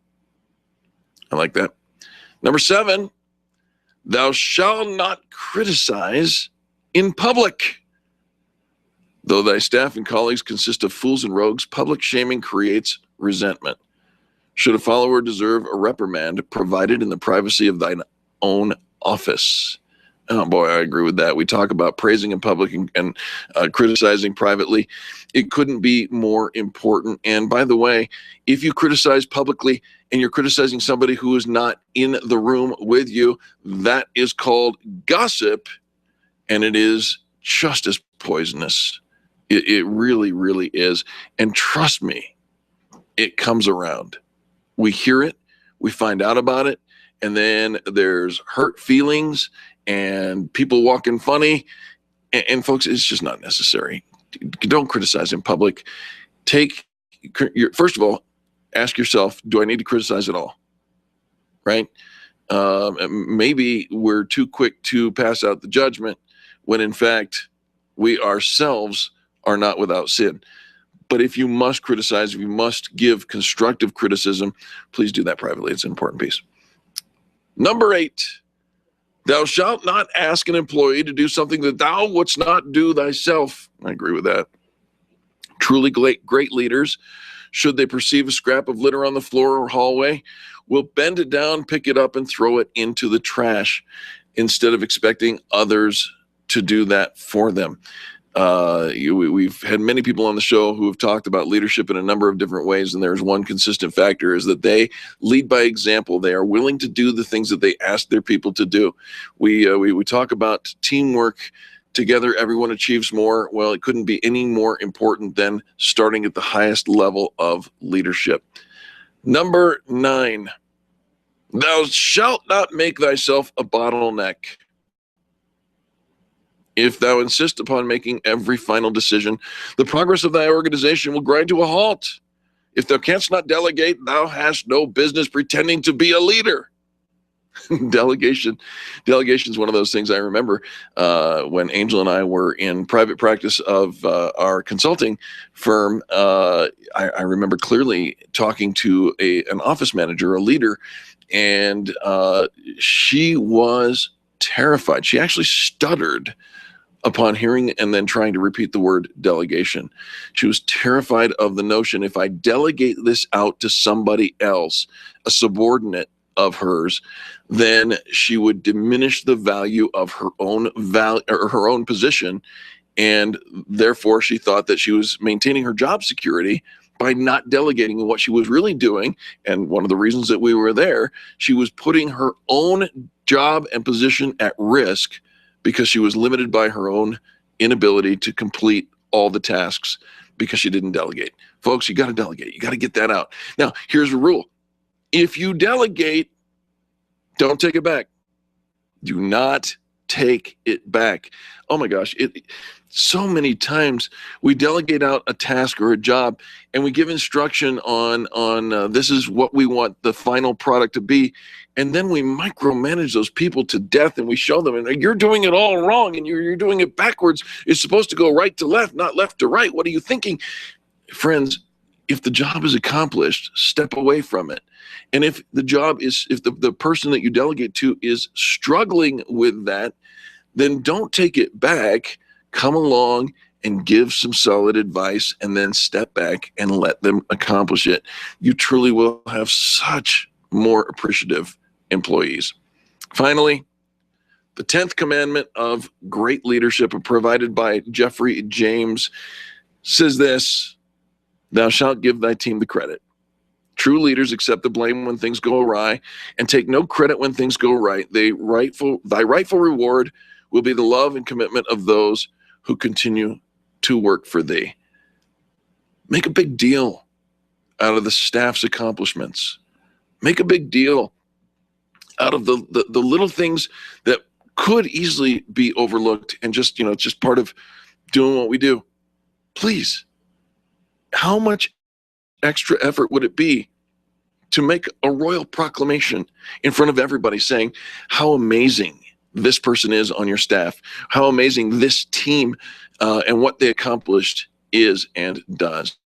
I like that. Number 7, thou shalt not criticize in public. Though thy staff and colleagues consist of fools and rogues, public shaming creates resentment. Should a follower deserve a reprimand, provided in the privacy of thine own office? Oh boy, I agree with that. We talk about praising in public and criticizing privately. It couldn't be more important. And by the way, if you criticize publicly and you're criticizing somebody who is not in the room with you, that is called gossip, and it is just as poisonous. It really, really is. And trust me, it comes around. We hear it, we find out about it, and then there's hurt feelings and people walking funny. And folks, it's just not necessary. Don't criticize in public. First of all, ask yourself, do I need to criticize at all? Right? Maybe we're too quick to pass out the judgment when in fact we ourselves are not without sin. But if you must criticize, if you must give constructive criticism, please do that privately. It's an important piece. Number 8, thou shalt not ask an employee to do something that thou wouldst not do thyself. I agree with that. Truly great leaders, should they perceive a scrap of litter on the floor or hallway, will bend it down, pick it up, and throw it into the trash instead of expecting others to do that for them. We've had many people on the show who have talked about leadership in a number of different ways, and there's one consistent factor is that they lead by example. They are willing to do the things that they ask their people to do. We talk about teamwork. Together, everyone achieves more. Well, it couldn't be any more important than starting at the highest level of leadership. Number 9, thou shalt not make thyself a bottleneck. If thou insist upon making every final decision, the progress of thy organization will grind to a halt. If thou canst not delegate, thou hast no business pretending to be a leader. Delegation is one of those things I remember when Angel and I were in private practice of our consulting firm. I remember clearly talking to an office manager, a leader, and she was terrified. She actually stuttered upon hearing and then trying to repeat the word delegation. She was terrified of the notion, if I delegate this out to somebody else, a subordinate of hers, then she would diminish the value of her own her own position, and therefore she thought that she was maintaining her job security by not delegating. What she was really doing, and one of the reasons that we were there, she was putting her own job and position at risk because she was limited by her own inability to complete all the tasks because she didn't delegate. Folks, you got to delegate. You got to get that out. Now, here's the rule. If you delegate, don't take it back. Do not take it back. Oh my gosh, so many times we delegate out a task or a job and we give instruction on this is what we want the final product to be, and then we micromanage those people to death, and we show them, and you're doing it all wrong, and you're doing it backwards. It's supposed to go right to left, not left to right. What are you thinking? Friends, if the job is accomplished, step away from it. And if the person that you delegate to is struggling with that, then don't take it back. Come along and give some solid advice, and then step back and let them accomplish it. You truly will have such more appreciative employees. Finally, the 10th commandment of great leadership, provided by Jeffrey James, says this: thou shalt give thy team the credit. True leaders accept the blame when things go awry and take no credit when things go right. Thy rightful reward will be the love and commitment of those who continue to work for thee. Make a big deal out of the staff's accomplishments. Make a big deal out of the little things that could easily be overlooked and just part of doing what we do. Please, how much extra effort would it be to make a royal proclamation in front of everybody saying how amazing this person is on your staff, how amazing this team and what they accomplished is and does?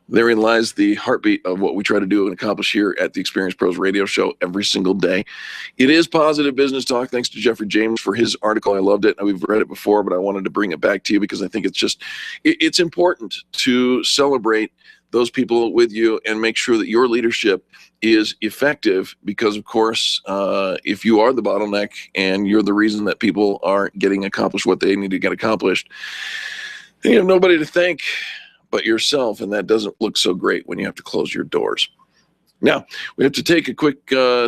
Therein lies the heartbeat of what we try to do and accomplish here at the Experience Pros Radio Show every single day. It is positive business talk. Thanks to Jeffrey James for his article. I loved it. We've read it before, but I wanted to bring it back to you because I think it's important to celebrate those people with you and make sure that your leadership is effective, because of course, if you are the bottleneck and you're the reason that people aren't getting accomplished what they need to get accomplished, you have nobody to thank but yourself, and that doesn't look so great when you have to close your doors. Now, we have to take a quick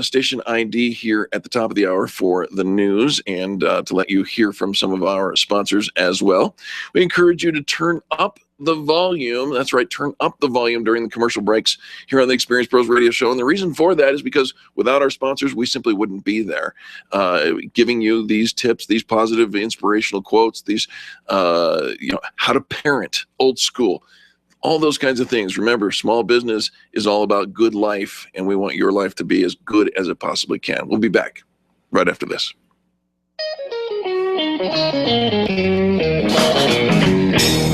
station ID here at the top of the hour for the news and to let you hear from some of our sponsors as well. We encourage you to turn up the volume. That's right, turn up the volume during the commercial breaks here on the Experience Pros Radio Show. And the reason for that is because without our sponsors, we simply wouldn't be there giving you these tips, these positive, inspirational quotes, these, how to parent, old school, all those kinds of things. Remember, small business is all about good life, and we want your life to be as good as it possibly can. We'll be back right after this.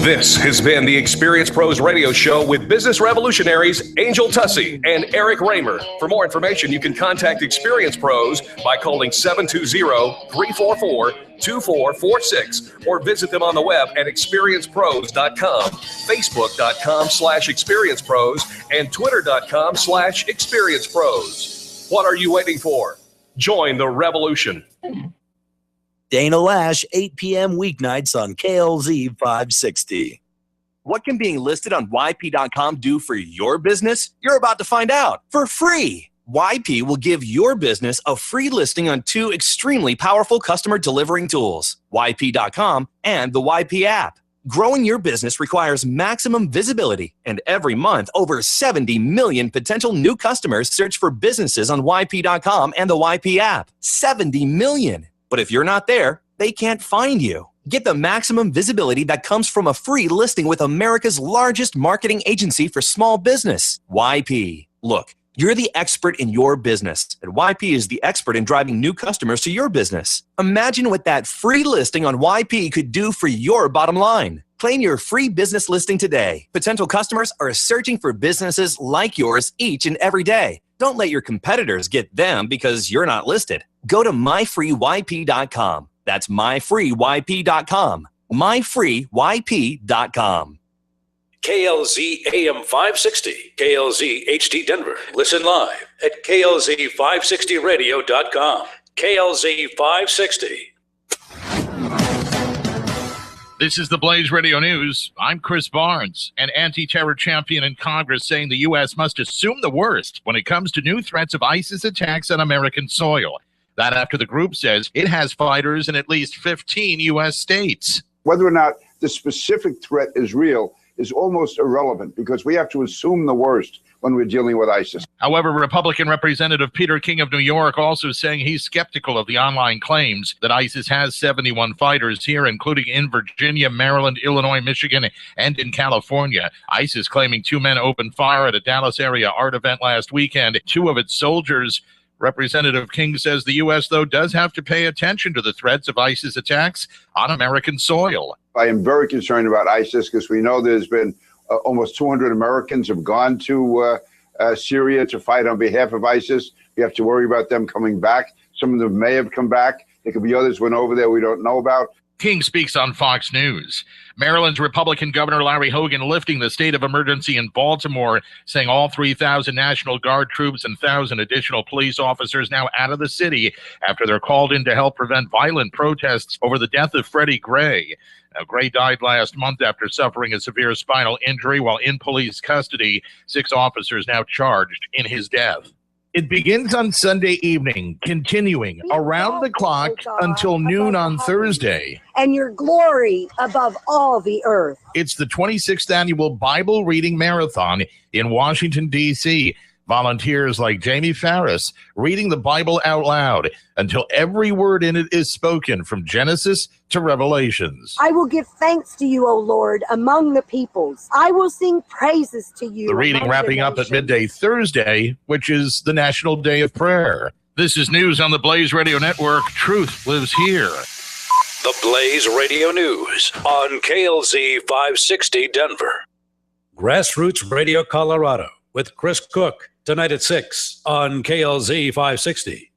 This has been the Experience Pros Radio Show with business revolutionaries Angel Tussey and Eric Raymer. For more information, you can contact Experience Pros by calling 720-344-2446 or visit them on the web at experiencepros.com, facebook.com/experiencepros, and twitter.com/experiencepros. What are you waiting for? Join the revolution. Dana Lash, 8 p.m. weeknights on KLZ 560. What can being listed on YP.com do for your business? You're about to find out for free. YP will give your business a free listing on 2 extremely powerful customer delivering tools, YP.com and the YP app. Growing your business requires maximum visibility, and every month, over 70 million potential new customers search for businesses on YP.com and the YP app. 70 million. But if you're not there, they can't find you. Get the maximum visibility that comes from a free listing with America's largest marketing agency for small business, YP. Look, you're the expert in your business, and YP is the expert in driving new customers to your business. Imagine what that free listing on YP could do for your bottom line. Claim your free business listing today. Potential customers are searching for businesses like yours each and every day. Don't let your competitors get them because you're not listed. Go to myfreeyp.com. That's myfreeyp.com. myfreeyp.com. KLZ AM 560, KLZ HD Denver. Listen live at klz560radio.com. KLZ 560. This is the Blaze Radio News. I'm Chris Barnes, an anti-terror champion in Congress, saying the U.S. must assume the worst when it comes to new threats of ISIS attacks on American soil. That after the group says it has fighters in at least 15 U.S. states. Whether or not the specific threat is real is almost irrelevant because we have to assume the worst when we're dealing with ISIS. However, Republican Representative Peter King of New York also saying he's skeptical of the online claims that ISIS has 71 fighters here, including in Virginia, Maryland, Illinois, Michigan, and in California. ISIS claiming 2 men opened fire at a Dallas area art event last weekend. 2 of its soldiers. Representative King says the U.S., though, does have to pay attention to the threats of ISIS attacks on American soil. I am very concerned about ISIS because we know there's been almost 200 Americans have gone to Syria to fight on behalf of ISIS. We have to worry about them coming back. Some of them may have come back. There could be others went over there we don't know about. King speaks on Fox News. Maryland's Republican Governor Larry Hogan lifting the state of emergency in Baltimore, saying all 3,000 National Guard troops and 1,000 additional police officers now out of the city after they're called in to help prevent violent protests over the death of Freddie Gray. Now, Gray died last month after suffering a severe spinal injury while in police custody. 6 officers now charged in his death. It begins on Sunday evening, continuing around the clock until noon on Thursday. And your glory above all the earth. It's the 26th annual Bible Reading Marathon in Washington, D.C. Volunteers like Jamie Farris reading the Bible out loud until every word in it is spoken from Genesis to Revelations. I will give thanks to you, O Lord, among the peoples. I will sing praises to you. The reading wrapping up at midday Thursday, which is the National Day of Prayer. This is news on the Blaze Radio Network. Truth lives here. The Blaze Radio News on KLZ 560 Denver. Grassroots Radio Colorado with Chris Cook tonight at 6 on KLZ 560.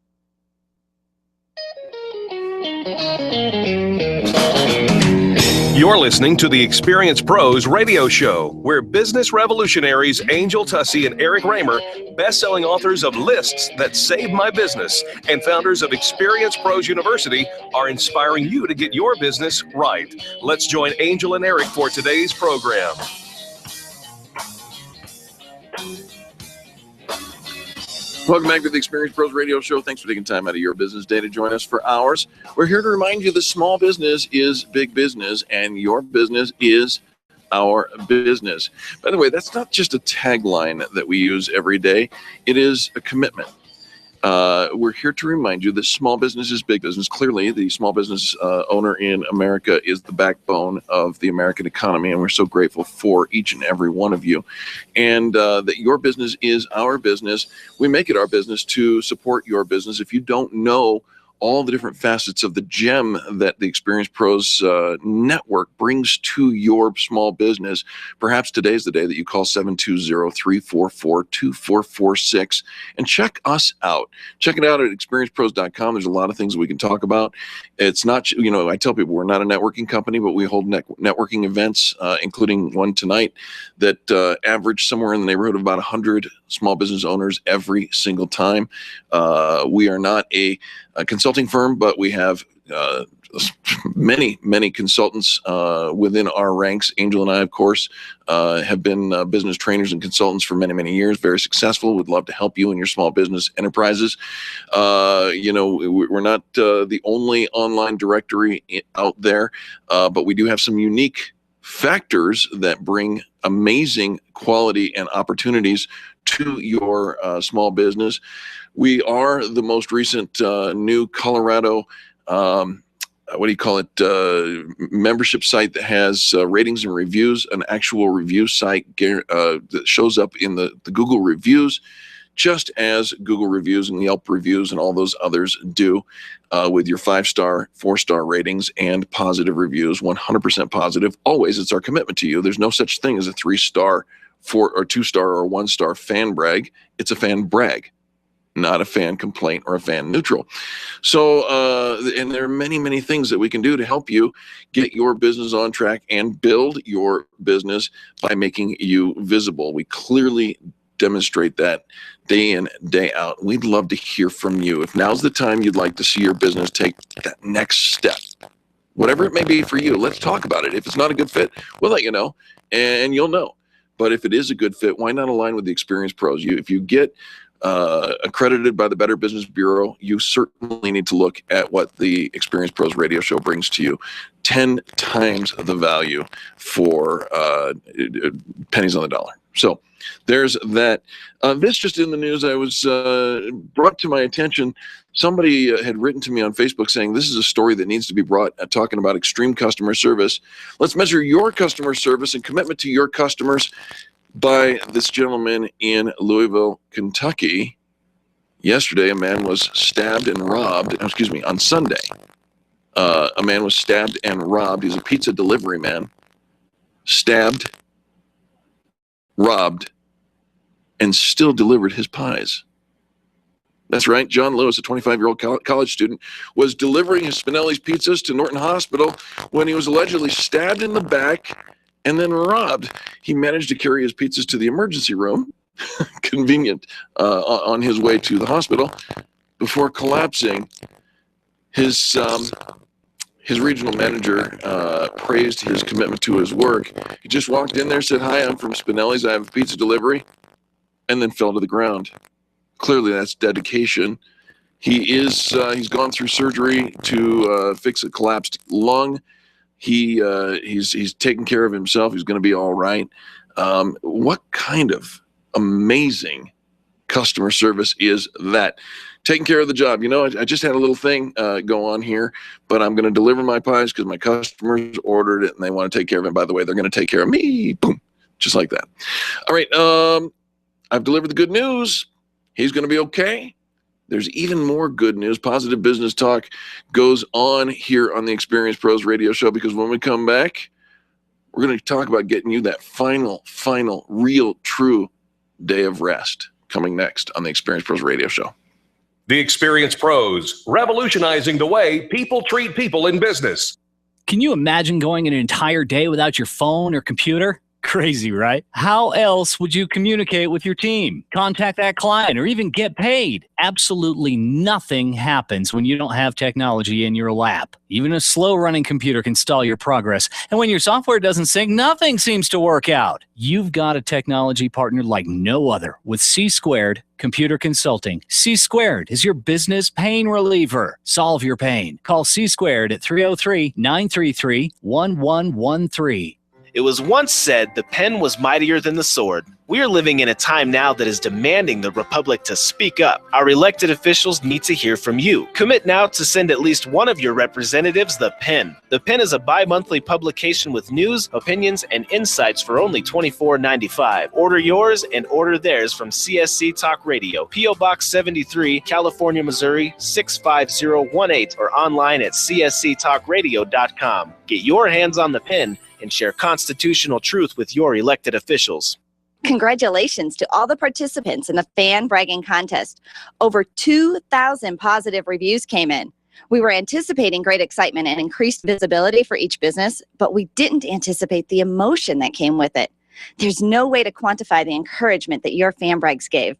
You're listening to the Experience Pros radio show, where business revolutionaries Angel Tussey and Eric Raymer, best-selling authors of Lists That Saved My Business and founders of Experience Pros University, are inspiring you to get your business right. Let's join Angel and Eric for today's program. Welcome back to the Experience Pros Radio Show. Thanks for taking time out of your business day to join us for ours. We're here to remind you that small business is big business, and your business is our business. By the way, that's not just a tagline that we use every day. It is a commitment. We're here to remind you that small business is big business. Clearly, the small business owner in America is the backbone of the American economy, and we're so grateful for each and every one of you. And that your business is our business. We make it our business to support your business. If you don't know all the different facets of the gem that the Experience Pros network brings to your small business, perhaps today's the day that you call 720-344-2446 and check us out. Check it out at experiencepros.com. There's a lot of things we can talk about. It's not, I tell people we're not a networking company, but we hold networking events, including one tonight that average somewhere in the neighborhood of about 100 small business owners every single time. We are not a consulting firm, but we have many consultants within our ranks. Angel and I, of course, have been business trainers and consultants for many years, very successful. We'd love to help you in your small business enterprises. We're not the only online directory out there, but we do have some unique factors that bring amazing quality and opportunities to your small business. We are the most recent new Colorado, membership site that has ratings and reviews, an actual review site that shows up in the Google reviews, just as Google reviews and Yelp reviews and all those others do, with your 5-star, 4-star ratings and positive reviews, 100% positive. Always, it's our commitment to you. There's no such thing as a 3-star, 4 or 2-star or 1-star fan brag. It's a fan brag, not a fan complaint or a fan neutral. So, and there are many things that we can do to help you get your business on track and build your business by making you visible. We clearly demonstrate that day in, day out. We'd love to hear from you. If now's the time you'd like to see your business take that next step, whatever it may be for you, let's talk about it. If it's not a good fit, we'll let you know, and you'll know. but if it is a good fit, why not align with the Experience Pros? If you get accredited by the Better Business Bureau, you certainly need to look at what the Experience Pros radio show brings to you. 10 times the value for pennies on the dollar. So there's that. This just in the news, I was brought to my attention. Somebody had written to me on Facebook saying this is a story that needs to be brought, talking about extreme customer service. Let's measure your customer service and commitment to your customers by this gentleman in Louisville, Kentucky. Yesterday, a man was stabbed and robbed. On Sunday, a man was stabbed and robbed. He's a pizza delivery man. Stabbed, robbed, and still delivered his pies. That's right. John Lewis, a 25-year-old college student, was delivering his Spinelli's pizzas to Norton Hospital when he was allegedly stabbed in the back and then robbed. He managed to carry his pizzas to the emergency room, convenient, on his way to the hospital, before collapsing. His regional manager praised his commitment to his work. He just walked in there, said, "Hi, I'm from Spinelli's. I have a pizza delivery," and then fell to the ground. Clearly, that's dedication. He's gone through surgery to fix a collapsed lung. He's taking care of himself. He's going to be all right. What kind of amazing customer service is that? Taking care of the job. I just had a little thing go on here, but I'm going to deliver my pies because my customers ordered it and they want to take care of it. By the way, they're going to take care of me. Boom. Just like that. All right. I've delivered the good news. He's going to be okay. There's even more good news. Positive business talk goes on here on the Experience Pros radio show, because when we come back, we're going to talk about getting you that final, real, true day of rest, coming next on the Experience Pros radio show. The Experience Pros, revolutionizing the way people treat people in business. Can you imagine going an entire day without your phone or computer? Crazy, right? How else would you communicate with your team, contact that client, or even get paid? Absolutely nothing happens when you don't have technology in your lap. Even a slow-running computer can stall your progress. And when your software doesn't sync, nothing seems to work out. You've got a technology partner like no other with C-Squared Computer Consulting. C-Squared is your business pain reliever. Solve your pain. Call C-Squared at 303-933-1113. It was once said the pen was mightier than the sword. We are living in a time now that is demanding the Republic to speak up. Our elected officials need to hear from you. Commit now to send at least one of your representatives the pen. The pen is a bi-monthly publication with news, opinions, and insights for only $24.95. Order yours and order theirs from CSC Talk Radio, P.O. Box 73, California, Missouri 65018, or online at csctalkradio.com. Get your hands on the pen and share constitutional truth with your elected officials. Congratulations to all the participants in the Fan Bragging Contest. Over 2,000 positive reviews came in. We were anticipating great excitement and increased visibility for each business, but we didn't anticipate the emotion that came with it. There's no way to quantify the encouragement that your fan brags gave.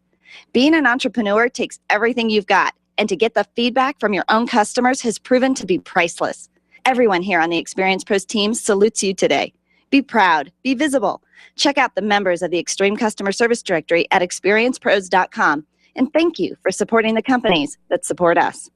Being an entrepreneur takes everything you've got, and to get the feedback from your own customers has proven to be priceless. Everyone here on the Experience Pros team salutes you today. Be proud, be visible. Check out the members of the Extreme Customer Service Directory at experiencepros.com. And thank you for supporting the companies that support us.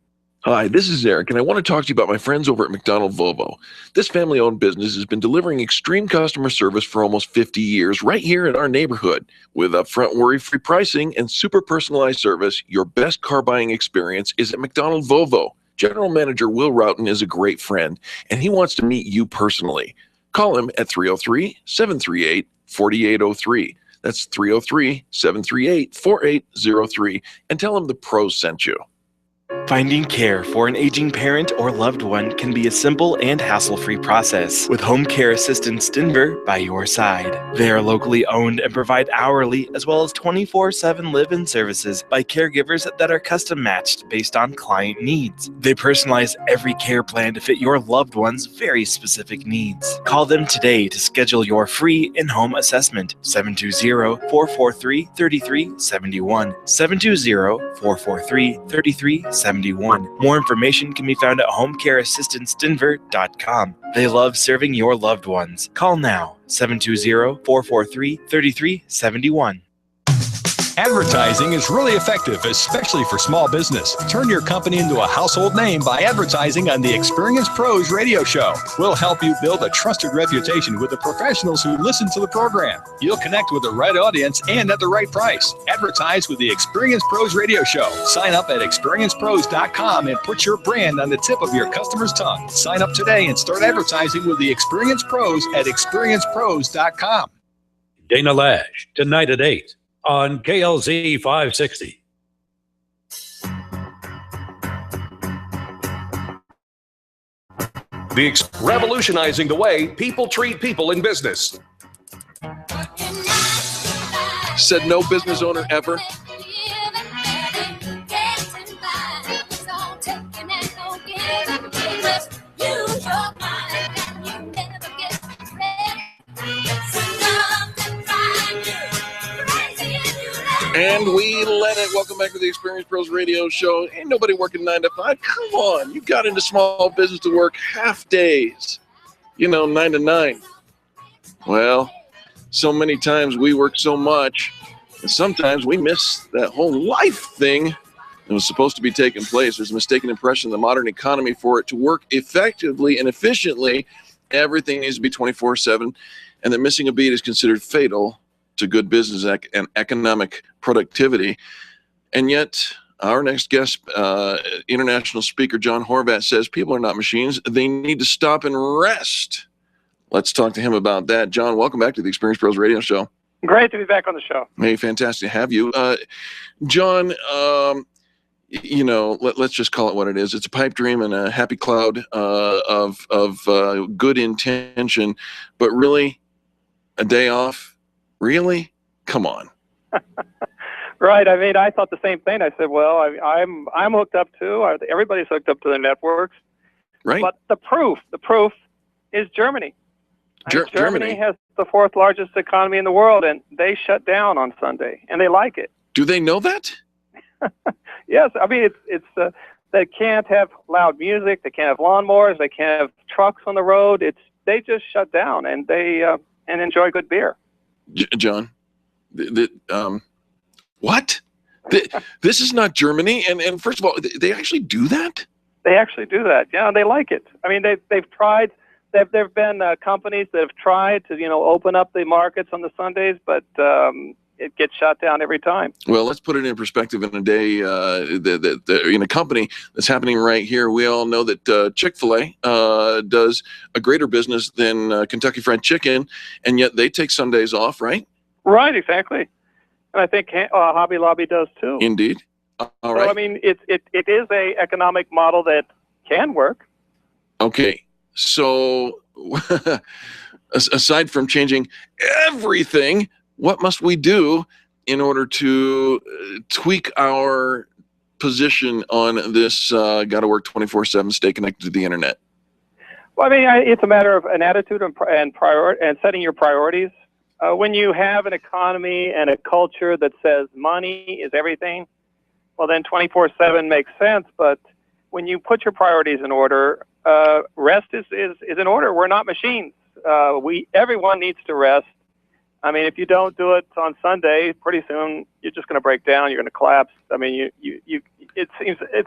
Hi, this is Eric, and I want to talk to you about my friends over at McDonald Volvo. This family-owned business has been delivering extreme customer service for almost 50 years right here in our neighborhood. With upfront worry-free pricing and super personalized service, your best car buying experience is at McDonald Volvo. General Manager Will Roughton is a great friend, and he wants to meet you personally. Call him at 303-738-4803. That's 303-738-4803, and tell him the pros sent you. Finding care for an aging parent or loved one can be a simple and hassle-free process with Home Care Assistance Denver by your side. They are locally owned and provide hourly as well as 24/7 live-in services by caregivers that are custom-matched based on client needs. They personalize every care plan to fit your loved one's very specific needs. Call them today to schedule your free in-home assessment. 720-443-3371. 720-443-3371. 3371. More information can be found at homecareassistancedenver.com. They love serving your loved ones. Call now, 720-443-3371. Advertising is really effective, especially for small business. Turn your company into a household name by advertising on the Experience Pros radio show. We'll help you build a trusted reputation with the professionals who listen to the program. You'll connect with the right audience and at the right price. Advertise with the Experience Pros radio show. Sign up at experiencepros.com and put your brand on the tip of your customer's tongue. Sign up today and start advertising with the Experience Pros at experiencepros.com. Dana Lash, tonight at 8 on KLZ 560. Revolutionizing the way people treat people in business. Said no business owner ever. And we let it. Welcome back to the Experience Pros Radio Show. Ain't nobody working 9 to 5. Come on. You got into small business to work half days. 9 to 9. Well, so many times we work so much, and sometimes we miss that whole life thing that was supposed to be taking place. There's a mistaken impression in the modern economy for it to work effectively and efficiently. Everything needs to be 24/7, and that missing a beat is considered fatal to good business and economic productivity. And yet, our next guest, international speaker John Horvatt, says people are not machines. They need to stop and rest. Let's talk to him about that. John, welcome back to the Experience Pros Radio Show. Great to be back on the show. Hey, fantastic to have you. John, let's just call it what it is. It's a pipe dream and a happy cloud of good intention, but really, a day off? Really? Come on. Right. I mean, I thought the same thing. I said, well, I'm hooked up too. Everybody's hooked up to the networks. Right. But the proof is Germany. Germany has the 4th largest economy in the world, and they shut down on Sunday, and they like it. Do they know that? Yes. I mean, it's they can't have loud music. They can't have lawnmowers. They can't have trucks on the road. They just shut down, and they and enjoy good beer. John, what? This is not Germany. And first of all, they actually do that? They actually do that. Yeah, they like it. I mean, they've tried. There have been companies that have tried to open up the markets on the Sundays, but it gets shut down every time. Well, let's put it in perspective. In a day, in a company that's happening right here, we all know that Chick-fil-A does a greater business than Kentucky Fried Chicken, and yet they take Sundays off, right? Right, exactly. And I think Hobby Lobby does too. Indeed. All right. So, I mean, it is a economic model that can work. Okay. So aside from changing everything, what must we do in order to tweak our position on this got to work 24/7, stay connected to the internet? Well, I mean, it's a matter of an attitude and setting your priorities. When you have an economy and a culture that says money is everything, well, then 24/7 makes sense. But when you put your priorities in order, rest is in order. We're not machines. Everyone needs to rest. I mean, if you don't do it on Sunday, pretty soon you're just going to break down. You're going to collapse. I mean, it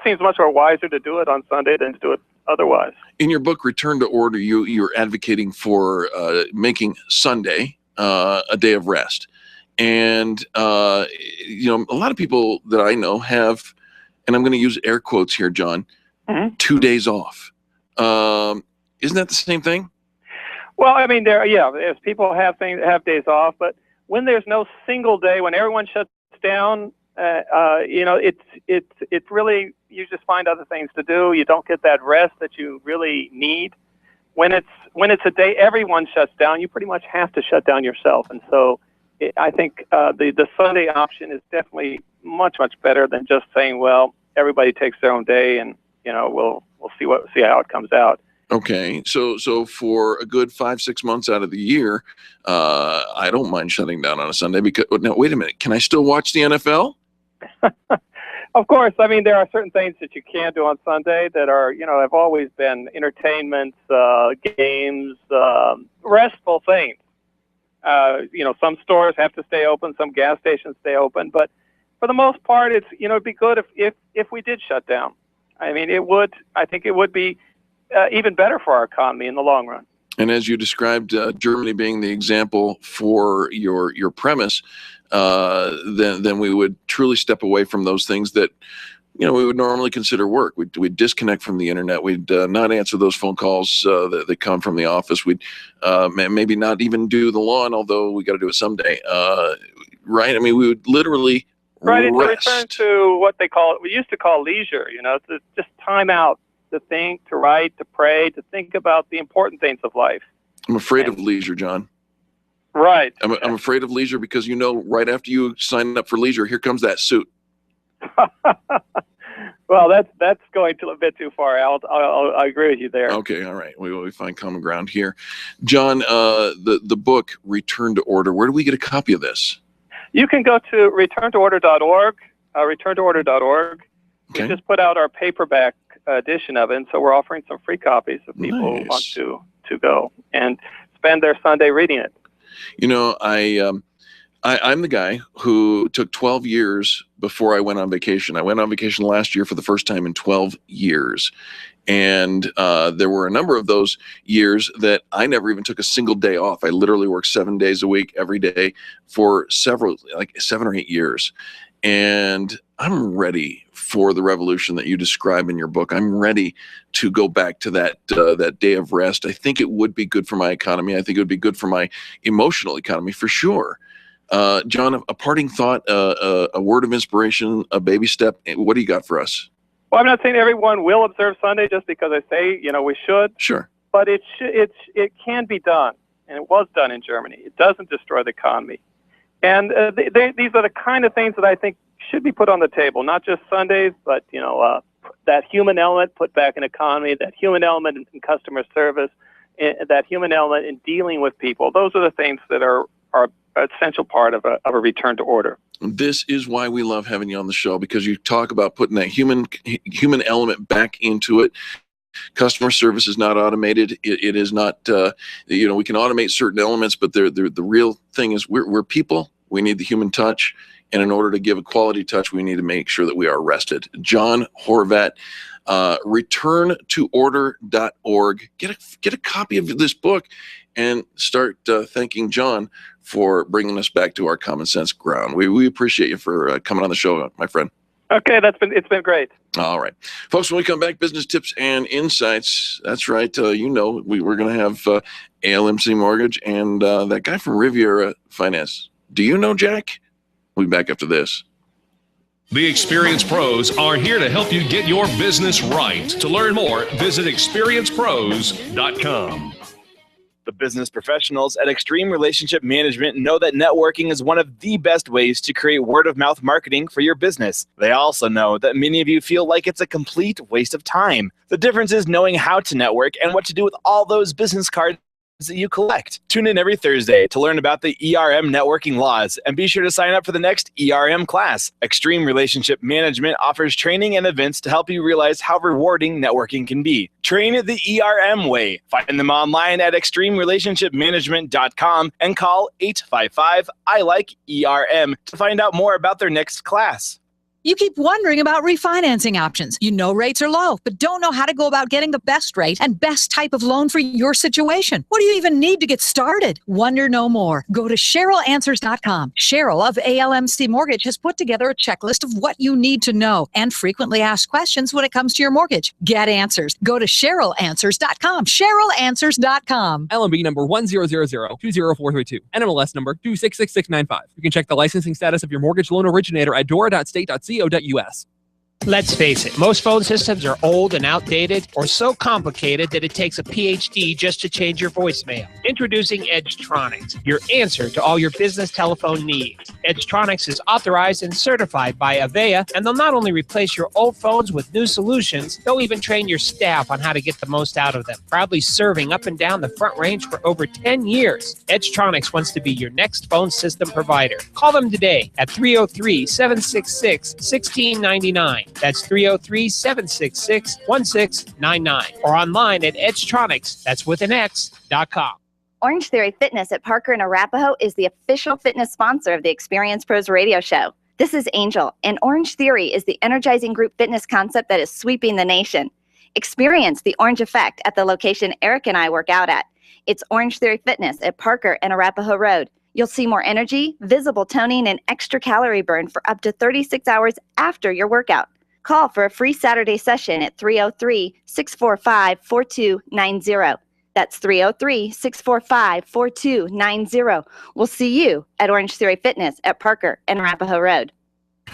seems much more wiser to do it on Sunday than to do it otherwise. In your book, Return to Order, you're advocating for making Sunday a day of rest. And, a lot of people that I know have, and I'm going to use air quotes here, John, 2 days off. Isn't that the same thing? Well, I mean, as people have days off, but when there's no single day, when everyone shuts down, it's really, you just find other things to do. You don't get that rest that you really need. When it's a day everyone shuts down, you pretty much have to shut down yourself. And so I think the Sunday option is definitely much better than just saying, well, everybody takes their own day, and we'll see how it comes out. Okay, so for a good 5-6 months out of the year, I don't mind shutting down on a Sunday because now wait a minute, can I still watch the NFL? Of course, I mean, there are certain things that you can do on Sunday that are, have always been entertainments, games, restful things. Some stores have to stay open, some gas stations stay open, but for the most part, it'd be good if we did shut down. I mean, I think it would be even better for our economy in the long run. And as you described, Germany being the example for your premise, then we would truly step away from those things that we would normally consider work. We'd disconnect from the internet. We'd not answer those phone calls that come from the office. We'd maybe not even do the lawn, although we got to do it someday. Right? I mean, we would literally rest. Return to what we used to call leisure. To just time out. To think, to write, to pray, to think about the important things of life. I'm afraid of leisure, John. Right. I'm afraid of leisure because right after you sign up for leisure, here comes that suit. Well, that's going a bit too far. I agree with you there. Okay, all right. We find common ground here. John, the book Return to Order. Where do we get a copy of this? You can go to returntoorder.org. Returntoorder.org. Okay. We just put out our paperback edition of it, and so we're offering some free copies of people who want to go and spend their Sunday reading it. I'm the guy who took 12 years before I went on vacation. I went on vacation last year for the first time in 12 years. And there were a number of those years that I never even took a single day off. I literally worked 7 days a week, every day for like 7 or 8 years. And I'm ready for the revolution that you describe in your book. I'm ready to go back to that day of rest. I think it would be good for my economy. I think it would be good for my emotional economy for sure. John, a parting thought, a word of inspiration, a baby step. What do you got for us? Well, I'm not saying everyone will observe Sunday just because I say, we should. Sure. But it can be done, and it was done in Germany. It doesn't destroy the economy. And these are the kind of things that I think should be put on the table, not just Sundays, but, that human element put back in economy, that human element in customer service, that human element in dealing with people. Those are the things that are an essential part of a return to order. This is why we love having you on the show, because you talk about putting that human element back into it. Customer service is not automated. It is not, we can automate certain elements, but the real thing is we're people. We need the human touch. And in order to give a quality touch, we need to make sure that we are rested. John Horvatt, returntoorder.org. Get a copy of this book and start thanking John for bringing us back to our common sense ground. We appreciate you for coming on the show, my friend. Okay, it's been great. All right. Folks, when we come back, business tips and insights. That's right. We're going to have ALMC Mortgage and that guy from Riviera Finance. Do you know Jack? We'll be back after this. The Experience Pros are here to help you get your business right. To learn more, visit experiencepros.com. The business professionals at Extreme Relationship Management know that networking is one of the best ways to create word-of-mouth marketing for your business. They also know that many of you feel like it's a complete waste of time. The difference is knowing how to network and what to do with all those business cards that you collect. Tune in every Thursday to learn about the ERM networking laws, and be sure to sign up for the next ERM class. Extreme Relationship Management offers training and events to help you realize how rewarding networking can be. Train the ERM way. Find them online at extremerelationshipmanagement.com and call 855-I-LIKE-ERM to find out more about their next class. You keep wondering about refinancing options. You know rates are low, but don't know how to go about getting the best rate and best type of loan for your situation. What do you even need to get started? Wonder no more. Go to CherylAnswers.com. Cheryl of ALMC Mortgage has put together a checklist of what you need to know and frequently asked questions when it comes to your mortgage. Get answers. Go to CherylAnswers.com. CherylAnswers.com. LMB number 100020432. NMLS number 266695. You can check the licensing status of your mortgage loan originator at dora.state.co.us. Let's face it, most phone systems are old and outdated or so complicated that it takes a PhD just to change your voicemail. Introducing Edgetronics, your answer to all your business telephone needs. Edgetronics is authorized and certified by Avaya, and they'll not only replace your old phones with new solutions, they'll even train your staff on how to get the most out of them. Proudly serving up and down the Front Range for over 10 years, Edgetronics wants to be your next phone system provider. Call them today at 303-766-1699. That's 303-766-1699. Or online at Edgetronics, that's with an X.com. Orange Theory Fitness at Parker and Arapahoe is the official fitness sponsor of the Experience Pros radio show. This is Angel, and Orange Theory is the energizing group fitness concept that is sweeping the nation. Experience the orange effect at the location Eric and I work out at. It's Orange Theory Fitness at Parker and Arapahoe Road. You'll see more energy, visible toning, and extra calorie burn for up to 36 hours after your workout. Call for a free Saturday session at 303-645-4290. That's 303-645-4290. We'll see you at Orange Theory Fitness at Parker and Arapahoe Road.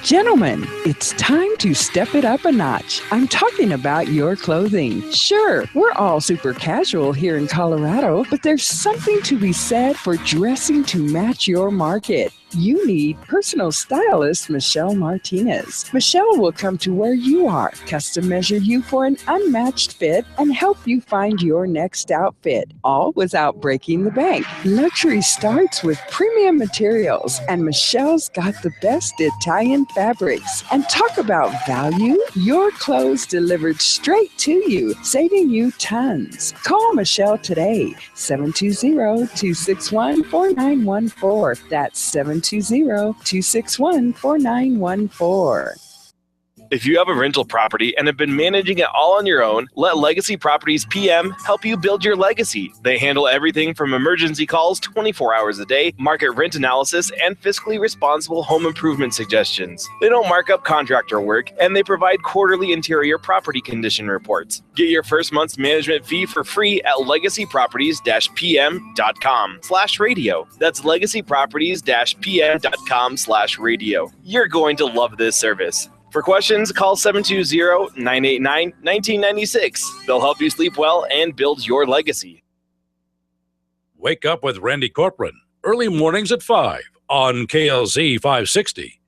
Gentlemen, it's time to step it up a notch. I'm talking about your clothing. Sure, we're all super casual here in Colorado, but there's something to be said for dressing to match your market. You need personal stylist Michelle Martinez. Michelle will come to where you are, custom measure you for an unmatched fit, and help you find your next outfit, all without breaking the bank. Luxury starts with premium materials, and Michelle's got the best Italian fabrics. And talk about value, your clothes delivered straight to you, saving you tons. Call Michelle today, 720-261-4914. That's 720-261-4914. If you have a rental property and have been managing it all on your own, let Legacy Properties PM help you build your legacy. They handle everything from emergency calls 24 hours a day, market rent analysis, and fiscally responsible home improvement suggestions. They don't mark up contractor work, and they provide quarterly interior property condition reports. Get your first month's management fee for free at legacyproperties-pm.com/radio. That's legacyproperties-pm.com/radio. You're going to love this service. For questions, call 720-989-1996. They'll help you sleep well and build your legacy. Wake up with Randy Corcoran, early mornings at 5 on KLZ 560.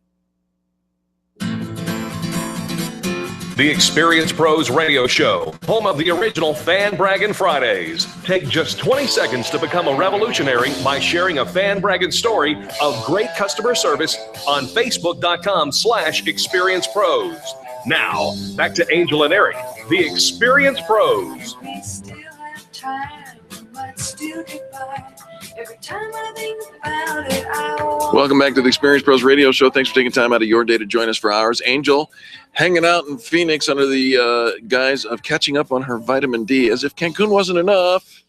The Experience Pros Radio Show, home of the original Fan Braggin' Fridays. Take just 20 seconds to become a revolutionary by sharing a Fan Braggin' story of great customer service on Facebook.com/Experience Pros. Now, back to Angel and Eric, the Experience Pros. We still have time, but still get by. Every time I think about it, I want. Welcome back to the Experience Pros Radio Show. Thanks for taking time out of your day to join us for ours. Angel hanging out in Phoenix under the guise of catching up on her vitamin D, as if Cancun wasn't enough.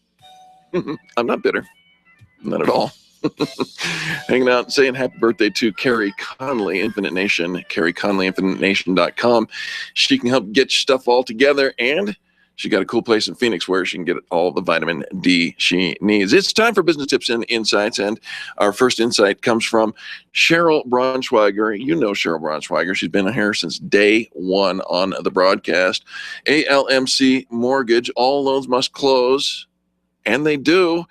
I'm not bitter. Not at all. Hanging out and saying happy birthday to Carrie Conley, Infinite Nation, Carrie Conley, InfiniteNation.com. She can help get stuff all together, and she got a cool place in Phoenix where she can get all the vitamin D she needs. It's time for business tips and insights, and our first insight comes from Cheryl Braunschweiger. You know Cheryl Braunschweiger. She's been here since day one on the broadcast. ALMC Mortgage, all loans must close, and they do.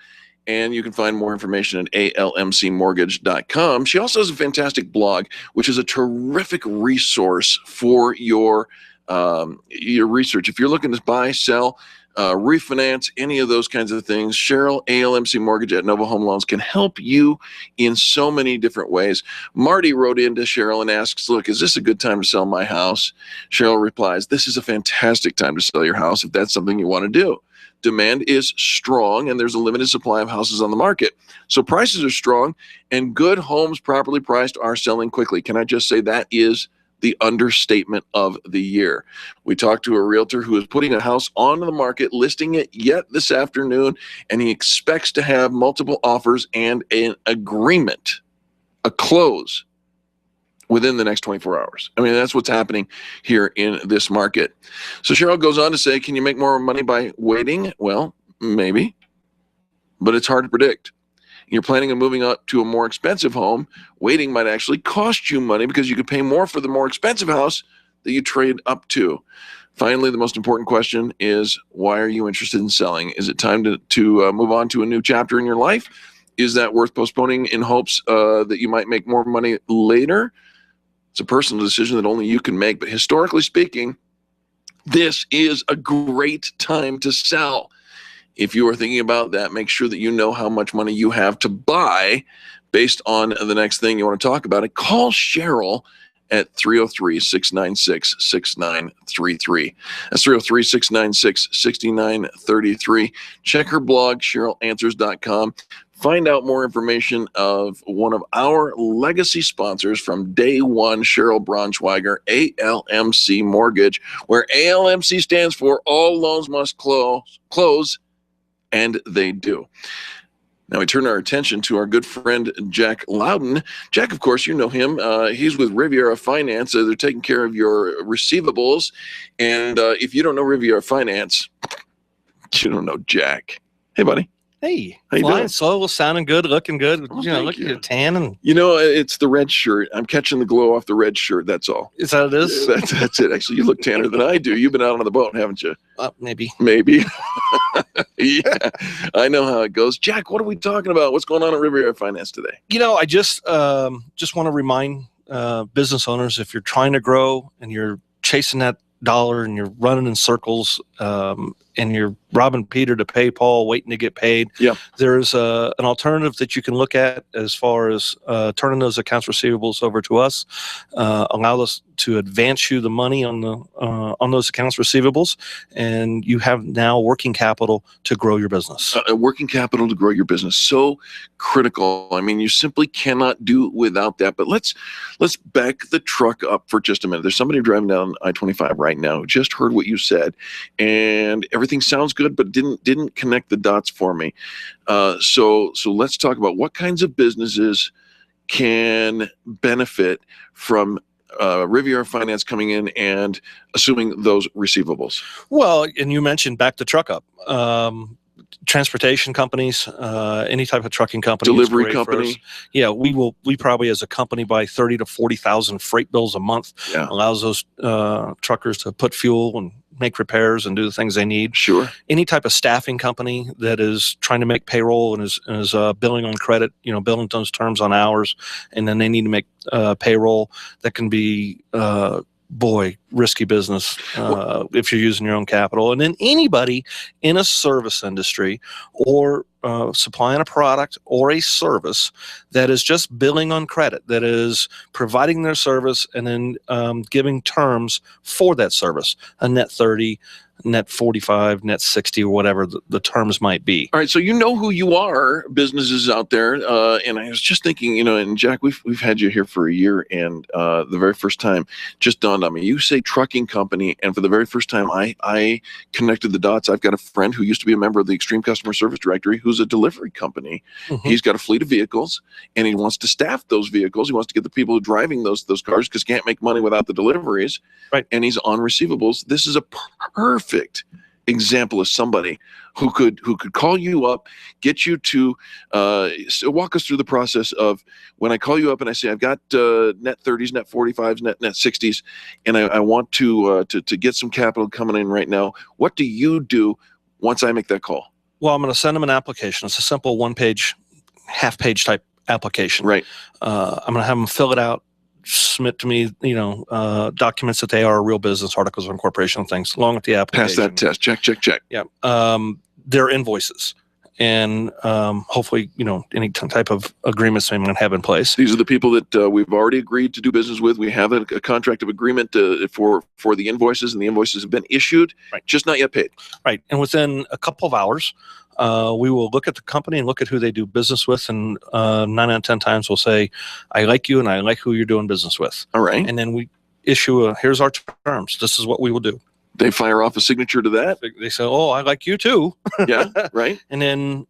And you can find more information at almcmortgage.com. She also has a fantastic blog, which is a terrific resource for your research. If you're looking to buy, sell, refinance, any of those kinds of things, Cheryl, ALMC Mortgage at Nova Home Loans, can help you in so many different ways. Marty wrote into Cheryl and asks, look, is this a good time to sell my house? Cheryl replies, this is a fantastic time to sell your house if that's something you want to do. Demand is strong, and there's a limited supply of houses on the market. So prices are strong, and good homes properly priced are selling quickly. Can I just say that is the understatement of the year? We talked to a realtor who is putting a house on the market, listing it yet this afternoon, and he expects to have multiple offers and an agreement, a close, within the next 24 hours. I mean, that's what's happening here in this market. So Cheryl goes on to say, can you make more money by waiting? Well, maybe, but it's hard to predict. You're planning on moving up to a more expensive home, waiting might actually cost you money because you could pay more for the more expensive house that you trade up to. Finally, the most important question is, why are you interested in selling? Is it time to move on to a new chapter in your life? Is that worth postponing in hopes that you might make more money later? It's a personal decision that only you can make. But historically speaking, this is a great time to sell. If you are thinking about that, make sure that you know how much money you have to buy based on the next thing you want to talk about. And call Cheryl at 303-696-6933. That's 303-696-6933. Check her blog, CherylAnswers.com. Find out more information of one of our legacy sponsors from day one, Cheryl Braunschweiger, ALMC Mortgage, where ALMC stands for All Loans Must Close, and they do. Now we turn our attention to our good friend, Jack Loudon. Jack, of course, you know him. He's with Riviera Finance. They're taking care of your receivables. And if you don't know Riviera Finance, you don't know Jack. Hey, buddy. Hey, How you flying doing? solo, sounding good, looking good. Oh, you know, thank look at you. your tan and You know, it's the red shirt. I'm catching the glow off the red shirt. That's all. is that what it is? That's it. Actually, you look tanner than I do. You've been out on the boat, haven't you? Maybe. Maybe. Yeah, I know how it goes. Jack, what are we talking about? What's going on at Riviera Finance today? You know, I just want to remind business owners, if you're trying to grow and you're chasing that dollar and you're running in circles and you're robbing Peter to pay Paul, waiting to get paid. Yeah. There's an alternative that you can look at as far as turning those accounts receivables over to us, allow us to advance you the money on those accounts receivables, and you have now working capital to grow your business. Working capital to grow your business, so critical. I mean, you simply cannot do without that. But let's back the truck up for just a minute. There's somebody driving down I-25 right now who just heard what you said, and everything sounds good, but didn't connect the dots for me. So let's talk about what kinds of businesses can benefit from Riviera Finance coming in and assuming those receivables. Well, and you mentioned back the truck up. Transportation companies, any type of trucking company, Delivery is great for company. us. Yeah, we probably as a company buy 30 to 40,000 freight bills a month. Yeah. Allows those truckers to put fuel and make repairs and do the things they need. Sure. Any type of staffing company that is trying to make payroll and is billing on credit, billing those terms on hours, and then they need to make payroll, that can be risky business if you're using your own capital. And then anybody in a service industry or supplying a product or a service that is just billing on credit, that is providing their service and then giving terms for that service, a net 30, net 45, net 60, or whatever the terms might be. All right, so you know who you are, businesses out there, and I was just thinking, and Jack, we've had you here for a year, and the very first time just dawned on me. You say trucking company, and for the very first time, I connected the dots. I've got a friend who used to be a member of the Extreme Customer Service Directory, who's a delivery company. Mm-hmm. He's got a fleet of vehicles, and he wants to staff those vehicles. He wants to get the people driving those cars because can't make money without the deliveries. Right. And he's on receivables. This is a perfect example of somebody who could call you up, get you to walk us through the process of when I call you up and I say I've got net 30s, net 45s, net 60s, and I want to get some capital coming in right now. What do you do once I make that call? Well, I'm going to send them an application. It's a simple one-page, half-page type application. Right. I'm going to have them fill it out, submit to me, documents that they are a real business, articles of incorporation, things along with the application. Pass that test. Check. Yeah. Their invoices and hopefully, any type of agreements I'm going to have in place. These are the people that we've already agreed to do business with. We have a contract of agreement for the invoices, and the invoices have been issued, right, just not yet paid. Right. And within a couple of hours, we will look at the company and look at who they do business with, and 9 out of 10 times we'll say, I like you and I like who you're doing business with. All right. And then we issue here's our terms. This is what we will do. They fire off a signature to that. They say, oh, I like you too. Yeah, right. And then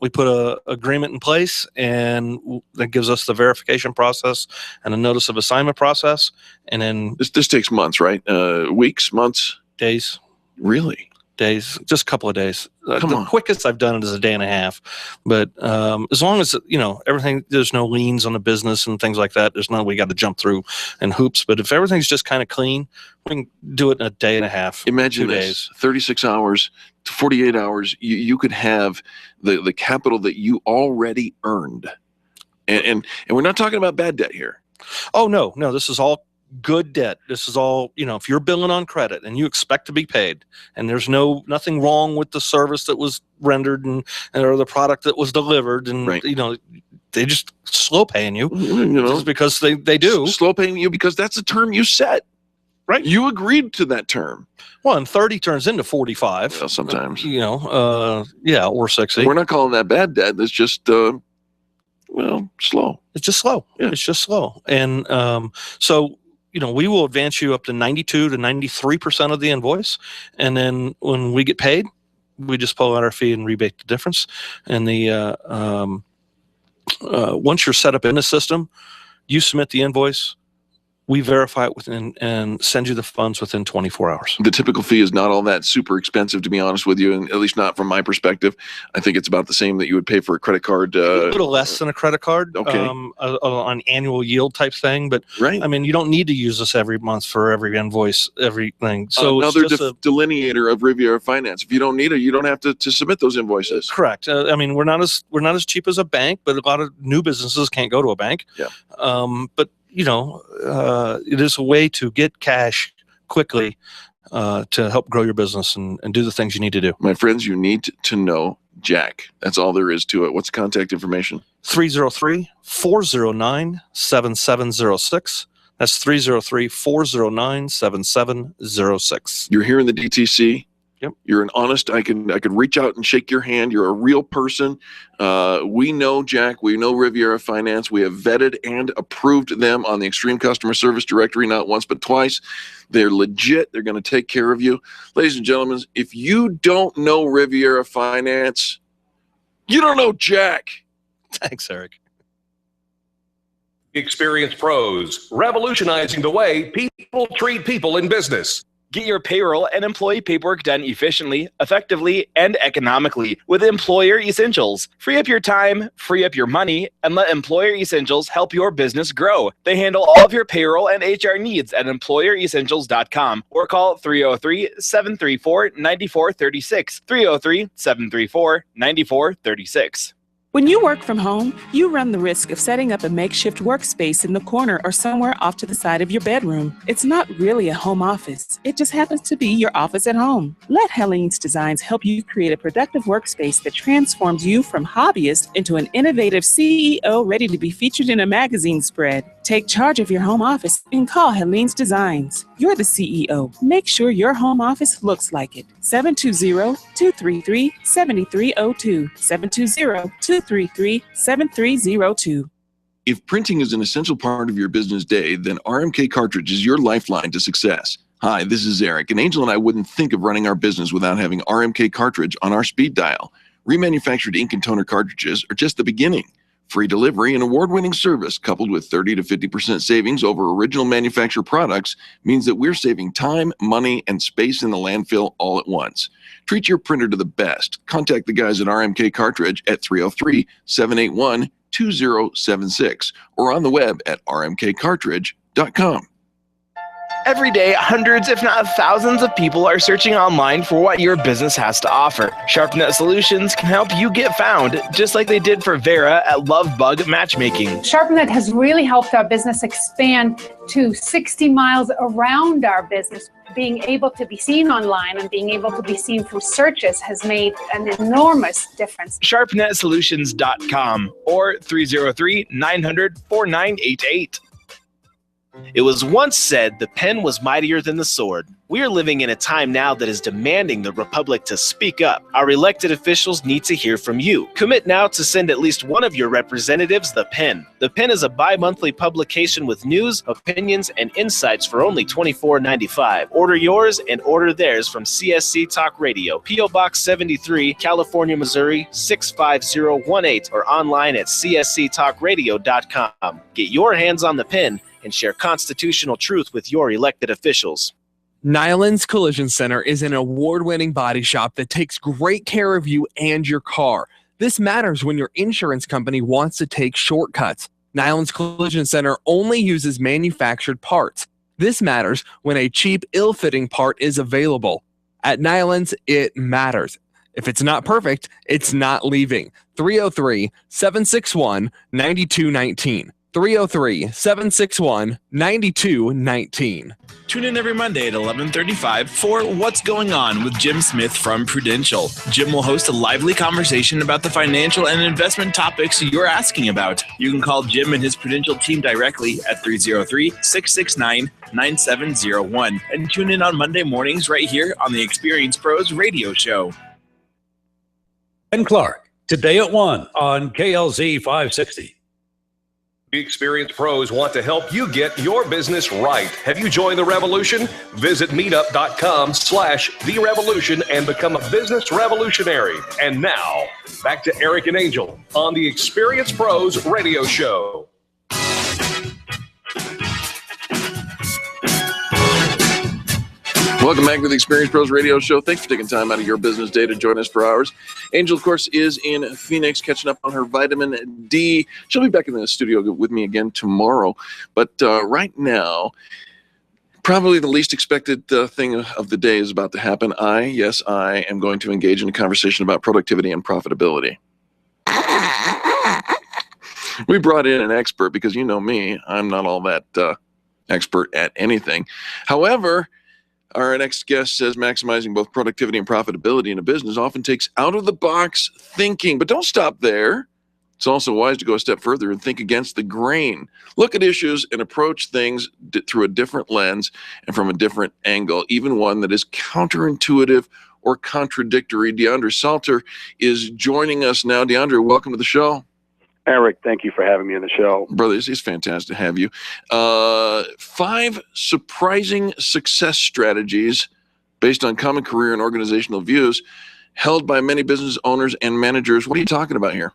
we put a agreement in place, and that gives us the verification process and a notice of assignment process. And then this takes months, right? Weeks, months, days. Really? days, just a couple of days. Come on. Quickest I've done it is a day and a half. But as long as, everything, there's no liens on the business and things like that, there's none we got to jump through and hoops. But if everything's just kind of clean, we can do it in a day and a half. Imagine 2 this, days. 36 hours to 48 hours, you could have the capital that you already earned. And we're not talking about bad debt here. Oh, no, this is all good debt. This is all, if you're billing on credit and you expect to be paid and there's nothing wrong with the service that was rendered or the product that was delivered and, they just slow paying you, just because they do. Slow paying you because that's a term you set. Right. You agreed to that term. Well, and 30 turns into 45. Well, sometimes. Or 60. We're not calling that bad debt. It's just, slow. It's just slow. Yeah. It's just slow. And so, we will advance you up to 92 to 93% of the invoice. And then when we get paid, we just pull out our fee and rebate the difference. And once you're set up in the system, you submit the invoice. We verify it and send you the funds within 24 hours. The typical fee is not all that super expensive, to be honest with you, and at least not from my perspective. I think it's about the same that you would pay for a credit card. A little less than a credit card, on annual yield type thing. But I mean, you don't need to use this every month for every invoice, everything. So another delineator of Riviera Finance. If you don't need it, you don't have to submit those invoices. Correct. I mean, we're not as cheap as a bank, but a lot of new businesses can't go to a bank. Yeah. But it is a way to get cash quickly to help grow your business and do the things you need to do. My friends, you need to know Jack. That's all there is to it. What's the contact information? 303-409-7706. That's 303-409-7706. You're here in the DTC. Yep. You're an honest. I could reach out and shake your hand. You're a real person. We know Jack. We know Riviera Finance. We have vetted and approved them on the Extreme Customer Service Directory, not once but twice. They're legit. They're going to take care of you. Ladies and gentlemen, if you don't know Riviera Finance, you don't know Jack. Thanks, Eric. Experienced Pros, revolutionizing the way people treat people in business. Get your payroll and employee paperwork done efficiently, effectively, and economically with Employer Essentials. Free up your time, free up your money, and let Employer Essentials help your business grow. They handle all of your payroll and HR needs at EmployerEssentials.com or call 303-734-9436. 303-734-9436. When you work from home, you run the risk of setting up a makeshift workspace in the corner or somewhere off to the side of your bedroom. It's not really a home office. It just happens to be your office at home. Let Helene's Designs help you create a productive workspace that transforms you from hobbyist into an innovative CEO ready to be featured in a magazine spread. Take charge of your home office and call Helene's Designs. You're the CEO. Make sure your home office looks like it. 720-233-7302. 720-233-7302. If printing is an essential part of your business day, then RMK Cartridge is your lifeline to success. Hi, this is Eric, and Angel and I wouldn't think of running our business without having RMK Cartridge on our speed dial. Remanufactured ink and toner cartridges are just the beginning. Free delivery and award-winning service coupled with 30 to 50% savings over original manufacturer products means that we're saving time, money, and space in the landfill all at once. Treat your printer to the best. Contact the guys at RMK Cartridge at 303-781-2076 or on the web at rmkcartridge.com. Every day, hundreds, if not thousands of people are searching online for what your business has to offer. SharpNet Solutions can help you get found, just like they did for Vera at Lovebug Matchmaking. SharpNet has really helped our business expand to 60 miles around our business. Being able to be seen online and being able to be seen through searches has made an enormous difference. SharpNetSolutions.com or 303-900-4988. It was once said the pen was mightier than the sword. We are living in a time now that is demanding the Republic to speak up. Our elected officials need to hear from you. Commit now to send at least one of your representatives the pen. The pen is a bi-monthly publication with news, opinions, and insights for only $24.95. Order yours and order theirs from CSC Talk Radio, P.O. Box 73, California, Missouri 65018, or online at csctalkradio.com. Get your hands on the pen and share constitutional truth with your elected officials. Nyland's Collision Center is an award-winning body shop that takes great care of you and your car. This matters when your insurance company wants to take shortcuts. Nyland's Collision Center only uses manufactured parts. This matters when a cheap, ill-fitting part is available. At Nyland's, it matters. If it's not perfect, it's not leaving. 303-761-9219. 303-761-9219. Tune in every Monday at 11:35 for What's Going On with Jim Smith from Prudential. Jim will host a lively conversation about the financial and investment topics you're asking about. You can call Jim and his Prudential team directly at 303-669-9701. And tune in on Monday mornings right here on the Experience Pros radio show. Ben Clark, today at 1 on KLZ 560. The Experienced Pros want to help you get your business right. Have you joined the revolution? Visit meetup.com/therevolution and become a business revolutionary. And now, back to Eric and Angel on the Experienced Pros radio show. Welcome back to the Experience Pros Radio Show. Thanks for taking time out of your business day to join us for ours. Angel, of course, is in Phoenix catching up on her vitamin D. She'll be back in the studio with me again tomorrow. But right now, probably the least expected thing of the day is about to happen. I am going to engage in a conversation about productivity and profitability. We brought in an expert because you know me. I'm not all that expert at anything. However, our next guest says maximizing both productivity and profitability in a business often takes out-of-the-box thinking. But don't stop there. It's also wise to go a step further and think against the grain. Look at issues and approach things through a different lens and from a different angle, even one that is counterintuitive or contradictory. DeAndre Salter is joining us now. DeAndre, welcome to the show. Eric, thank you for having me on the show. Brother, it's fantastic to have you. 5 surprising success strategies based on common career and organizational views held by many business owners and managers. What are you talking about here?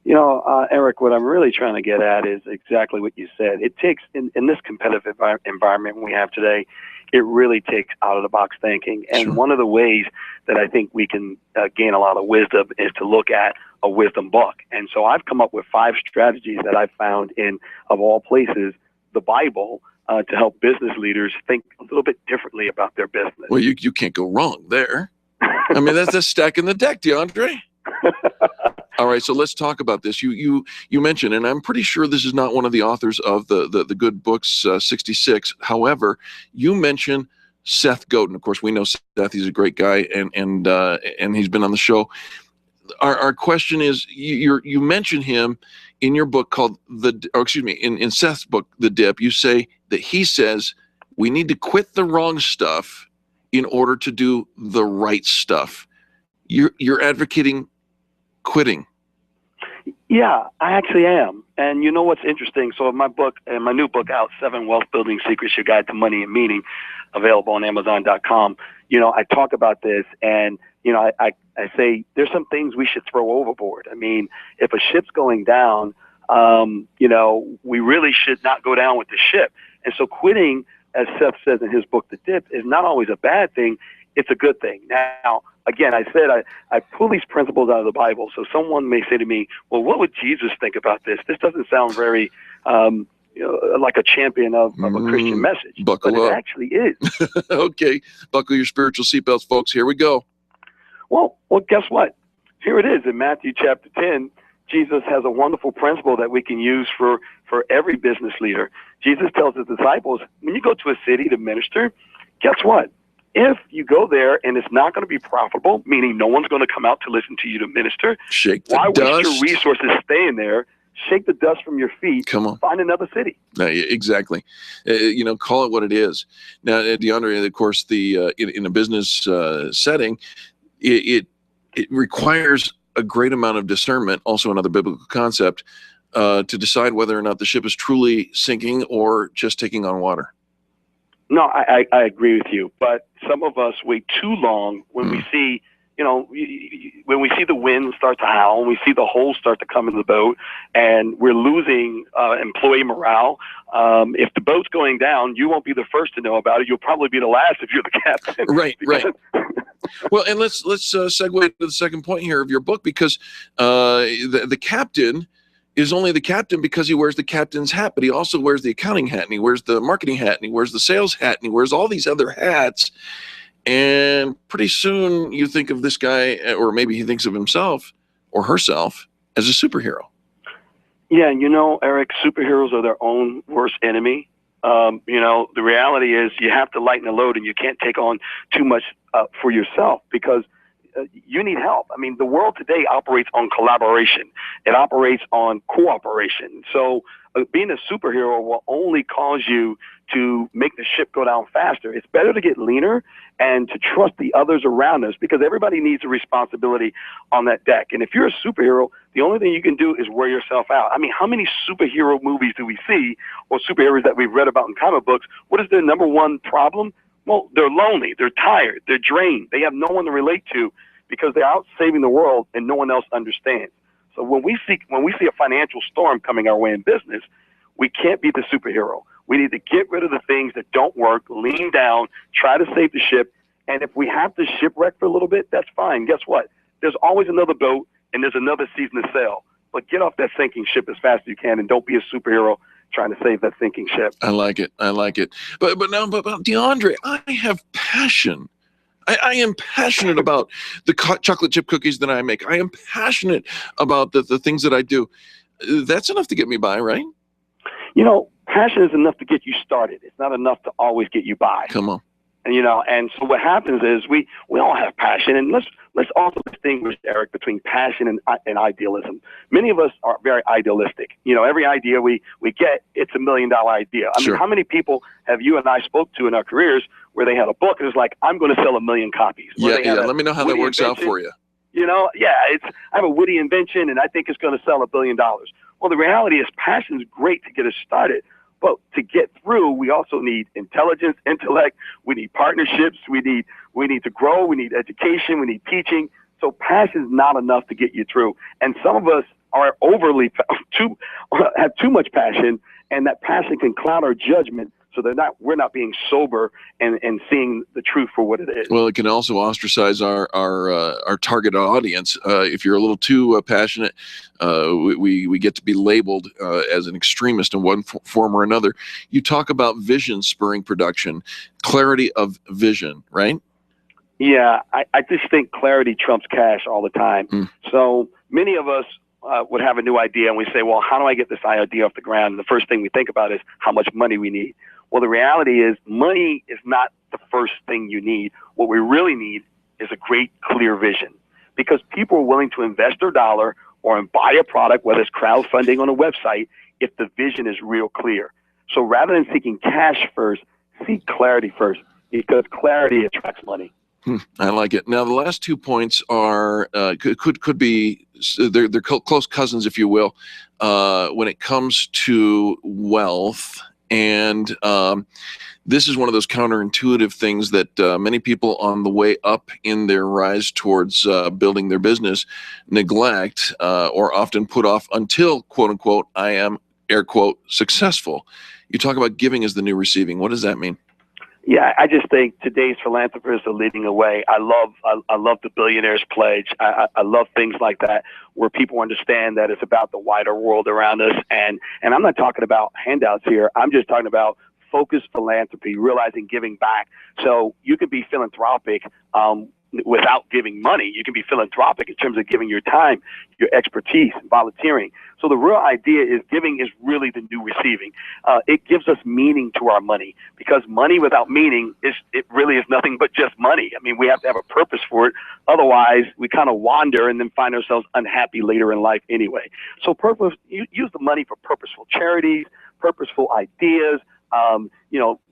You know, Eric, what I'm really trying to get at is exactly what you said. It takes, in this competitive environment we have today, it really takes out-of-the-box thinking. And one of the ways that I think we can gain a lot of wisdom is to look at a wisdom book. And so I've come up with 5 strategies that I've found in, of all places, the Bible, to help business leaders think a little bit differently about their business. Well, you can't go wrong there. I mean, that's a stack in the deck, DeAndre. All right, so let's talk about this. You mentioned, and I'm pretty sure this is not one of the authors of the good books 66. However, you mentioned Seth Godin. Of course, we know Seth. He's a great guy, and he's been on the show. Our question is, you mentioned him in your book called in Seth's book, The Dip. You say that he says we need to quit the wrong stuff in order to do the right stuff. You're advocating quitting. Yeah, I actually am. And you know what's interesting? So in my book, and my new book out, 7 Wealth Building Secrets, Your Guide to Money and Meaning, available on Amazon.com, you know, I talk about this, and you know, I say there's some things we should throw overboard. I mean, if a ship's going down, you know, we really should not go down with the ship. And so quitting, as Seth says in his book, The Dip, is not always a bad thing. It's a good thing. Now, again, I said I pull these principles out of the Bible. So someone may say to me, well, what would Jesus think about this? This doesn't sound very like a champion of a Christian message. Buckle but up. It actually is. Okay. Buckle your spiritual seatbelts, folks. Here we go. Well, guess what? Here it is in Matthew chapter 10. Jesus has a wonderful principle that we can use for every business leader. Jesus tells his disciples, when you go to a city to minister, guess what? If you go there and it's not going to be profitable, meaning no one's going to come out to listen to you to minister, why waste your resources staying there? Shake the dust from your feet. Come on. Find another city. Exactly. Call it what it is. Now, DeAndre, of course, in a business setting, it requires a great amount of discernment, also another biblical concept, to decide whether or not the ship is truly sinking or just taking on water. No, I agree with you. But some of us wait too long when we see when we see the wind start to howl, and we see the holes start to come in the boat, and we're losing employee morale, if the boat's going down, you won't be the first to know about it. You'll probably be the last if you're the captain. Right. Well, and let's segue to the second point here of your book, because the captain is only the captain because he wears the captain's hat, but he also wears the accounting hat, and he wears the marketing hat, and he wears the sales hat, and he wears all these other hats. And pretty soon you think of this guy, or maybe he thinks of himself or herself as a superhero. Yeah, Eric, superheroes are their own worst enemy. The reality is you have to lighten the load, and you can't take on too much for yourself, because you need help. I mean, the world today operates on collaboration. It operates on cooperation. So being a superhero will only cause you to make the ship go down faster. It's better to get leaner and to trust the others around us, because everybody needs a responsibility on that deck. And if you're a superhero, the only thing you can do is wear yourself out. I mean, how many superhero movies do we see, or superheroes that we've read about in comic books? What is their number one problem? Well, they're lonely, they're tired, they're drained, they have no one to relate to, because they're out saving the world and no one else understands. So when we see a financial storm coming our way in business, we can't be the superhero. We need to get rid of the things that don't work, lean down, try to save the ship. And if we have to shipwreck for a little bit, that's fine. Guess what? There's always another boat, and there's another season to sail. But get off that sinking ship as fast as you can, and don't be a superhero trying to save that sinking ship. I like it. But DeAndre, I have passion. I am passionate about the chocolate chip cookies that I make. I am passionate about the things that I do. That's enough to get me by, right? Passion is enough to get you started. It's not enough to always get you by. Come on. And so what happens is we all have passion, and let's also distinguish, Eric, between passion and idealism. Many of us are very idealistic. Every idea we get, it's $1 million idea. I mean, how many people have you and I spoke to in our careers where they had a book and it's like, I'm going to sell 1 million copies? Yeah. Let me know how that works out for you. I have a witty invention and I think it's going to sell $1 billion. Well, the reality is passion is great to get us started. But to get through, we also need intelligence, intellect. We need partnerships. We need to grow. We need education. We need teaching. So passion is not enough to get you through. And some of us are have too much passion, and that passion can cloud our judgment. So we're not being sober and seeing the truth for what it is. Well, it can also ostracize our target audience. If you're a little too passionate, we get to be labeled as an extremist in one form or another. You talk about vision spurring production, clarity of vision, right? Yeah, I just think clarity trumps cash all the time. So many of us would have a new idea and we say, well, how do I get this idea off the ground? And the first thing we think about is how much money we need. Well, the reality is money is not the first thing you need. What we really need is a great, clear vision, because people are willing to invest their dollar or buy a product, whether it's crowdfunding on a website, if the vision is real clear. So rather than seeking cash first, seek clarity first, because clarity attracts money. I like it. Now, the last 2 points are could be they're close cousins, if you will, when it comes to wealth. And this is one of those counterintuitive things that many people on the way up in their rise towards building their business neglect or often put off until, quote unquote, I am, air quote, successful. You talk about giving as the new receiving. What does that mean? Yeah, I just think today's philanthropists are leading the way. I love the Billionaires Pledge. I love things like that, where people understand that it's about the wider world around us. And I'm not talking about handouts here. I'm just talking about focused philanthropy, realizing giving back. So you could be philanthropic without giving money. You can be philanthropic in terms of giving your time, your expertise, volunteering. So the real idea is giving is really the new receiving. It gives us meaning to our money, because money without meaning it really is nothing but just money. I mean, we have to have a purpose for it. Otherwise, we kind of wander and then find ourselves unhappy later in life anyway. So use the money for purposeful charities, purposeful ideas,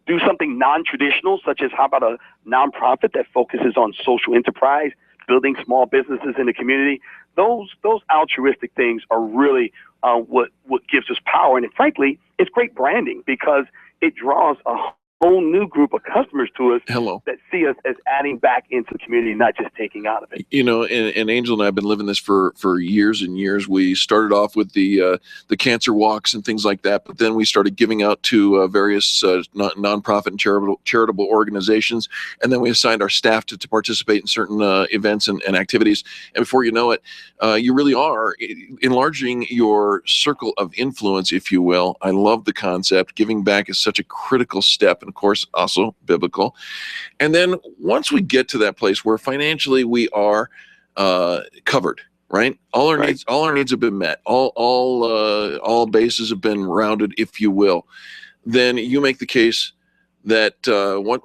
do something non-traditional, such as how about a nonprofit that focuses on social enterprise, building small businesses in the community. Those altruistic things are really what gives us power. And frankly, it's great branding, because it draws a whole new group of customers to us Hello. that see us as adding back into the community, not just taking out of it. You know, and Angel and I have been living this for years and years. We started off with the cancer walks and things like that, but then we started giving out to various nonprofit and charitable organizations, and then we assigned our staff to participate in certain events and activities. And before you know it, you really are enlarging your circle of influence, if you will. I love the concept. Giving back is such a critical step, and of course, also biblical. And then once we get to that place where financially we are covered, right? All our needs have been met. All bases have been rounded, if you will. Then you make the case that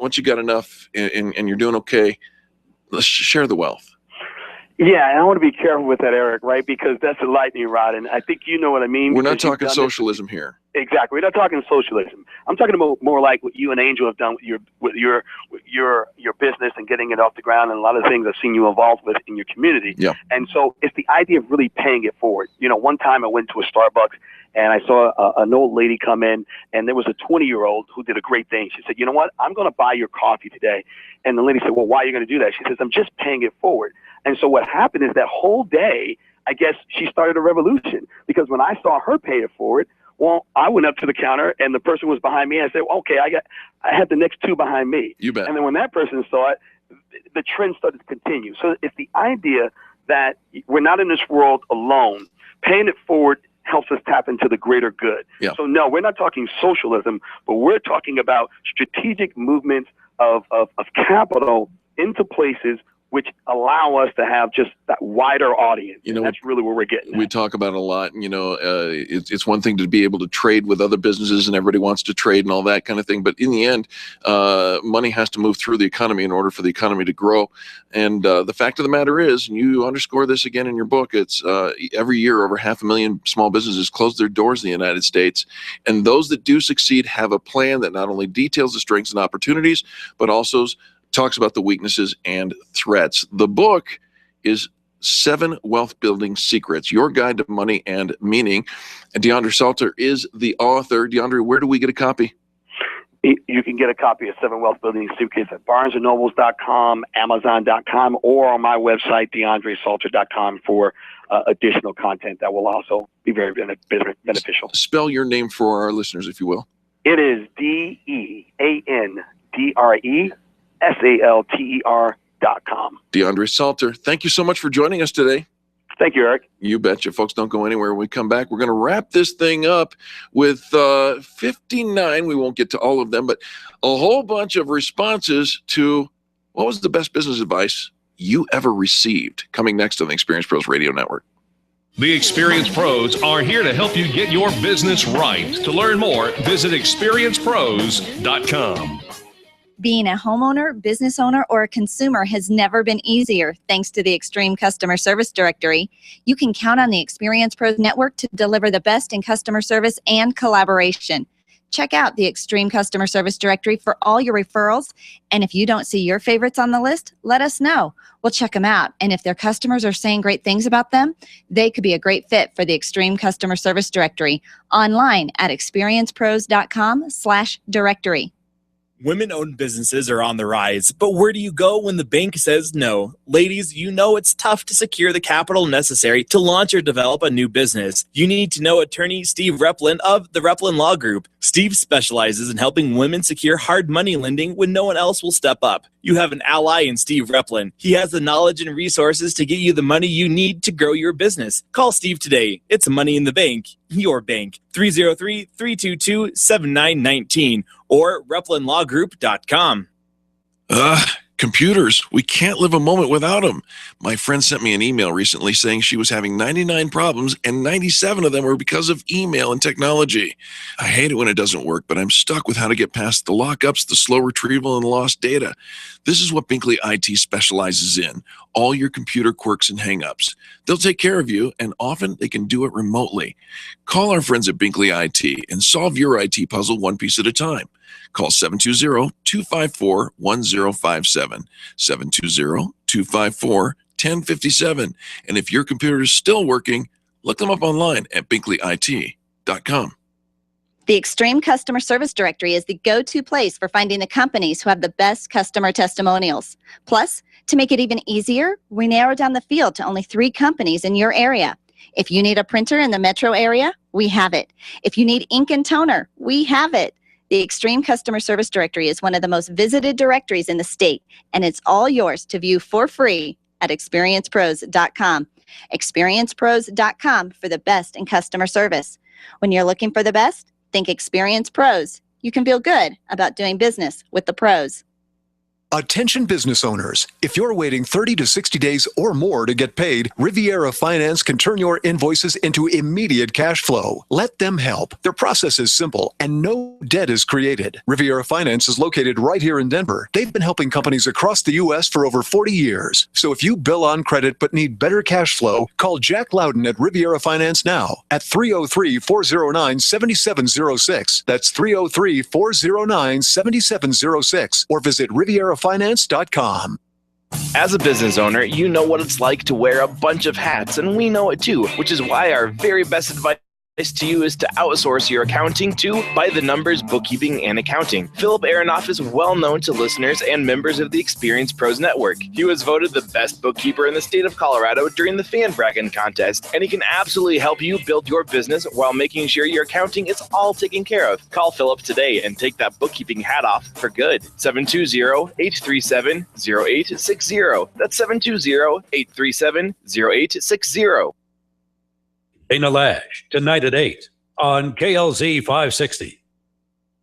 once you got enough and you're doing okay, let's share the wealth. Yeah, and I want to be careful with that, Eric, right? Because that's a lightning rod, and I think you know what I mean. We're not talking socialism here. Exactly, we're not talking socialism. I'm talking about more like what you and Angel have done with your business and getting it off the ground, and a lot of things I've seen you involved with in your community. Yeah. And so it's the idea of really paying it forward. You know, one time I went to a Starbucks and I saw an old lady come in, and there was a 20-year-old who did a great thing. She said, "You know what? I'm going to buy your coffee today." And the lady said, "Well, why are you going to do that?" She says, "I'm just paying it forward." And so what happened is that whole day, I guess she started a revolution, because when I saw her pay it forward, well, I went up to the counter and the person was behind me. And I said, "Okay, I had the next two behind me." You bet. And then when that person saw it, the trend started to continue. So it's the idea that we're not in this world alone. Paying it forward helps us tap into the greater good. Yeah. So no, we're not talking socialism, but we're talking about strategic movements of capital into places which allow us to have just that wider audience. You know, that's really where we're getting at. We talk about it a lot. You know, it's one thing to be able to trade with other businesses, and everybody wants to trade and all that kind of thing. But in the end, money has to move through the economy in order for the economy to grow. And the fact of the matter is, and you underscore this again in your book, it's every year over 500,000 small businesses close their doors in the United States. And those that do succeed have a plan that not only details the strengths and opportunities, but also talks about the weaknesses and threats. The book is 7 Wealth Building Secrets, Your Guide to Money and Meaning. And DeAndre Salter is the author. DeAndre, where do we get a copy? You can get a copy of 7 Wealth Building Secrets at BarnesandNobles.com, Amazon.com, or on my website, DeAndreSalter.com, for additional content that will also be very beneficial. Spell your name for our listeners, if you will. It is DeAndreSalter.com. DeAndre Salter, thank you so much for joining us today. Thank you, Eric. You betcha. Folks, don't go anywhere. When we come back, we're going to wrap this thing up with 59. We won't get to all of them, but a whole bunch of responses to what was the best business advice you ever received, coming next on the Experience Pros Radio Network. The Experience Pros are here to help you get your business right. To learn more, visit experiencepros.com. Being a homeowner, business owner, or a consumer has never been easier thanks to the Extreme Customer Service Directory. You can count on the Experience Pros Network to deliver the best in customer service and collaboration. Check out the Extreme Customer Service Directory for all your referrals. And if you don't see your favorites on the list, let us know. We'll check them out. And if their customers are saying great things about them, they could be a great fit for the Extreme Customer Service Directory. Online at experiencepros.com/directory. Women-owned businesses are on the rise, but where do you go when the bank says no? Ladies, you know it's tough to secure the capital necessary to launch or develop a new business. You need to know attorney Steve Replin of the Replin Law Group. Steve specializes in helping women secure hard money lending when no one else will step up. You have an ally in Steve Replin. He has the knowledge and resources to get you the money you need to grow your business. Call Steve today. It's Money in the Bank, your bank. 303-322-7919 or replinlawgroup.com. Computers. We can't live a moment without them. My friend sent me an email recently saying she was having 99 problems and 97 of them were because of email and technology. I hate it when it doesn't work, but I'm stuck with how to get past the lockups, the slow retrieval, and lost data. This is what Binkley IT specializes in, all your computer quirks and hangups. They'll take care of you, and often they can do it remotely. Call our friends at Binkley IT and solve your IT puzzle one piece at a time. Call 720-254-1057, 720-254-1057. And if your computer is still working, look them up online at binkleyit.com. The Extreme Customer Service Directory is the go-to place for finding the companies who have the best customer testimonials. Plus, to make it even easier, we narrow down the field to only 3 companies in your area. If you need a printer in the metro area, we have it. If you need ink and toner, we have it. The Extreme Customer Service Directory is one of the most visited directories in the state, and it's all yours to view for free at experiencepros.com. Experiencepros.com for the best in customer service. When you're looking for the best, think Experience Pros. You can feel good about doing business with the pros. Attention business owners, if you're waiting 30 to 60 days or more to get paid, Riviera Finance can turn your invoices into immediate cash flow. Let them help. Their process is simple and no debt is created. Riviera Finance is located right here in Denver. They've been helping companies across the U.S. for over 40 years. So if you bill on credit but need better cash flow, call Jack Loudon at Riviera Finance now at 303-409-7706. That's 303-409-7706 or visit RivieraFinance.com. As a business owner, you know what it's like to wear a bunch of hats, and we know it too, which is why our very best advice to you is to outsource your accounting to By the Numbers Bookkeeping and Accounting. Philip Aronoff is well known to listeners and members of the Experience Pros Network. He was voted the best bookkeeper in the state of Colorado during the fan Braggin contest, and he can absolutely help you build your business while making sure your accounting is all taken care of. Call Philip today and take that bookkeeping hat off for good. 720-837-0860. That's 720-837-0860. Dana Lash, tonight at 8 on KLZ 560.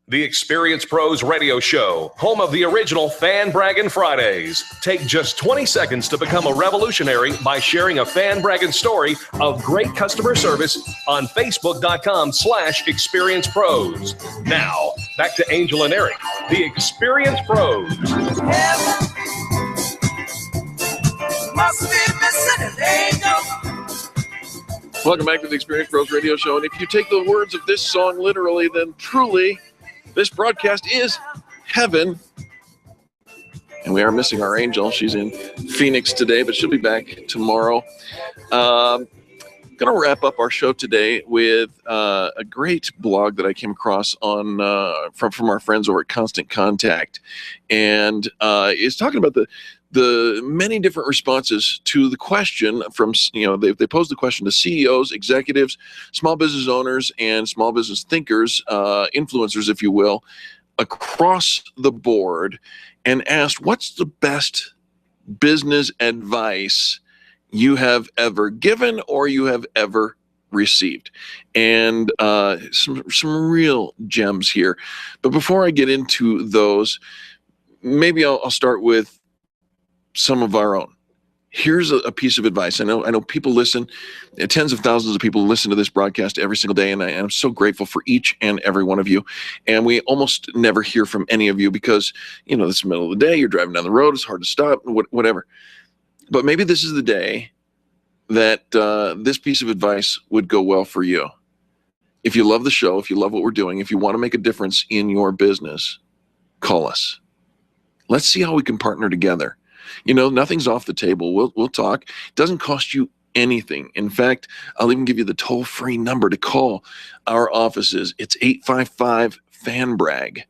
The Experience Pros Radio Show, home of the original Fan Braggin' Fridays. Take just 20 seconds to become a revolutionary by sharing a Fan Braggin' story of great customer service on Facebook.com/Experience Pros. Now, back to Angel and Eric, the Experience Pros. Must be missing an angel. Welcome back to the Experience Pros Radio Show. And if you take the words of this song literally, then truly, this broadcast is heaven. And we are missing our angel. She's in Phoenix today, but she'll be back tomorrow. I'm going to wrap up our show today with a great blog that I came across on from our friends over at Constant Contact. And it's talking about the many different responses to the question from, they posed the question to CEOs, executives, small business owners, and small business thinkers, influencers, if you will, across the board, and asked, what's the best business advice you have ever given or you have ever received? And some real gems here. But before I get into those, maybe I'll start with some of our own. Here's a piece of advice. I know people listen, tens of thousands of people listen to this broadcast every single day, and I'm so grateful for each and every one of you. And we almost never hear from any of you because, it's the middle of the day, you're driving down the road, it's hard to stop, whatever. But maybe this is the day that this piece of advice would go well for you. If you love the show, if you love what we're doing, if you want to make a difference in your business, call us. Let's see how we can partner together. Nothing's off the table. We'll talk. It doesn't cost you anything. In fact, I'll even give you the toll-free number to call our offices. It's 855-FAN-BRAG.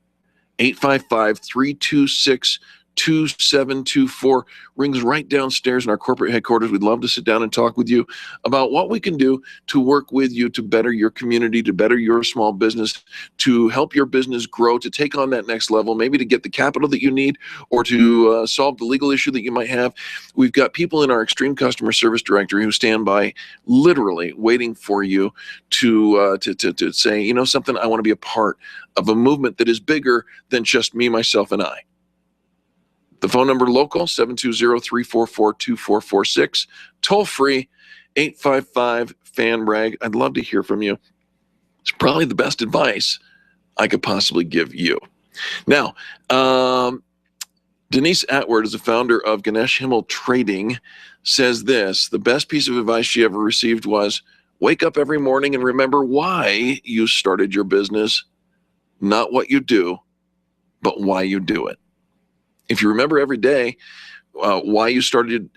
855-326-2724. Rings right downstairs in our corporate headquarters. We'd love to sit down and talk with you about what we can do to work with you to better your community, to better your small business, to help your business grow, to take on that next level, maybe to get the capital that you need or to solve the legal issue that you might have. We've got people in our Extreme Customer Service Directory who stand by literally waiting for you to say, something, I want to be a part of a movement that is bigger than just me, myself, and I. The phone number local, 720-344-2446. Toll free, 855-FAN-BRAG. I'd love to hear from you. It's probably the best advice I could possibly give you. Now, Denise Atwood is the founder of Ganesh Himmel Trading, says this: the best piece of advice she ever received was, wake up every morning and remember why you started your business, not what you do, but why you do it. If you remember every day why you started,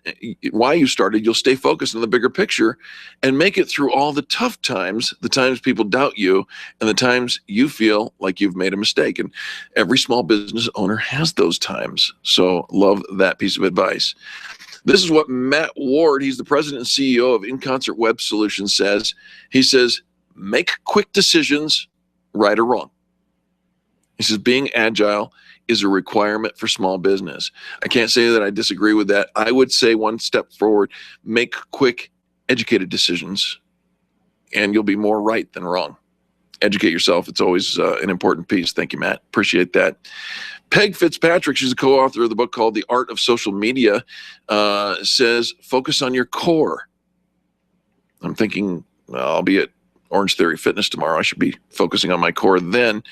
you'll stay focused on the bigger picture and make it through all the tough times, the times people doubt you, and the times you feel like you've made a mistake. And every small business owner has those times. So love that piece of advice. This is what Matt Ward, he's the president and CEO of In Concert Web Solutions, says. He says, make quick decisions, right or wrong. He says, being agile is a requirement for small business. I can't say that I disagree with that. I would say one step forward, make quick, educated decisions, and you'll be more right than wrong. Educate yourself. It's always an important piece. Thank you, Matt. Appreciate that. Peg Fitzpatrick, she's a co-author of the book called The Art of Social Media, says, focus on your core. I'm thinking, well, I'll be at Orange Theory Fitness tomorrow. I should be focusing on my core then.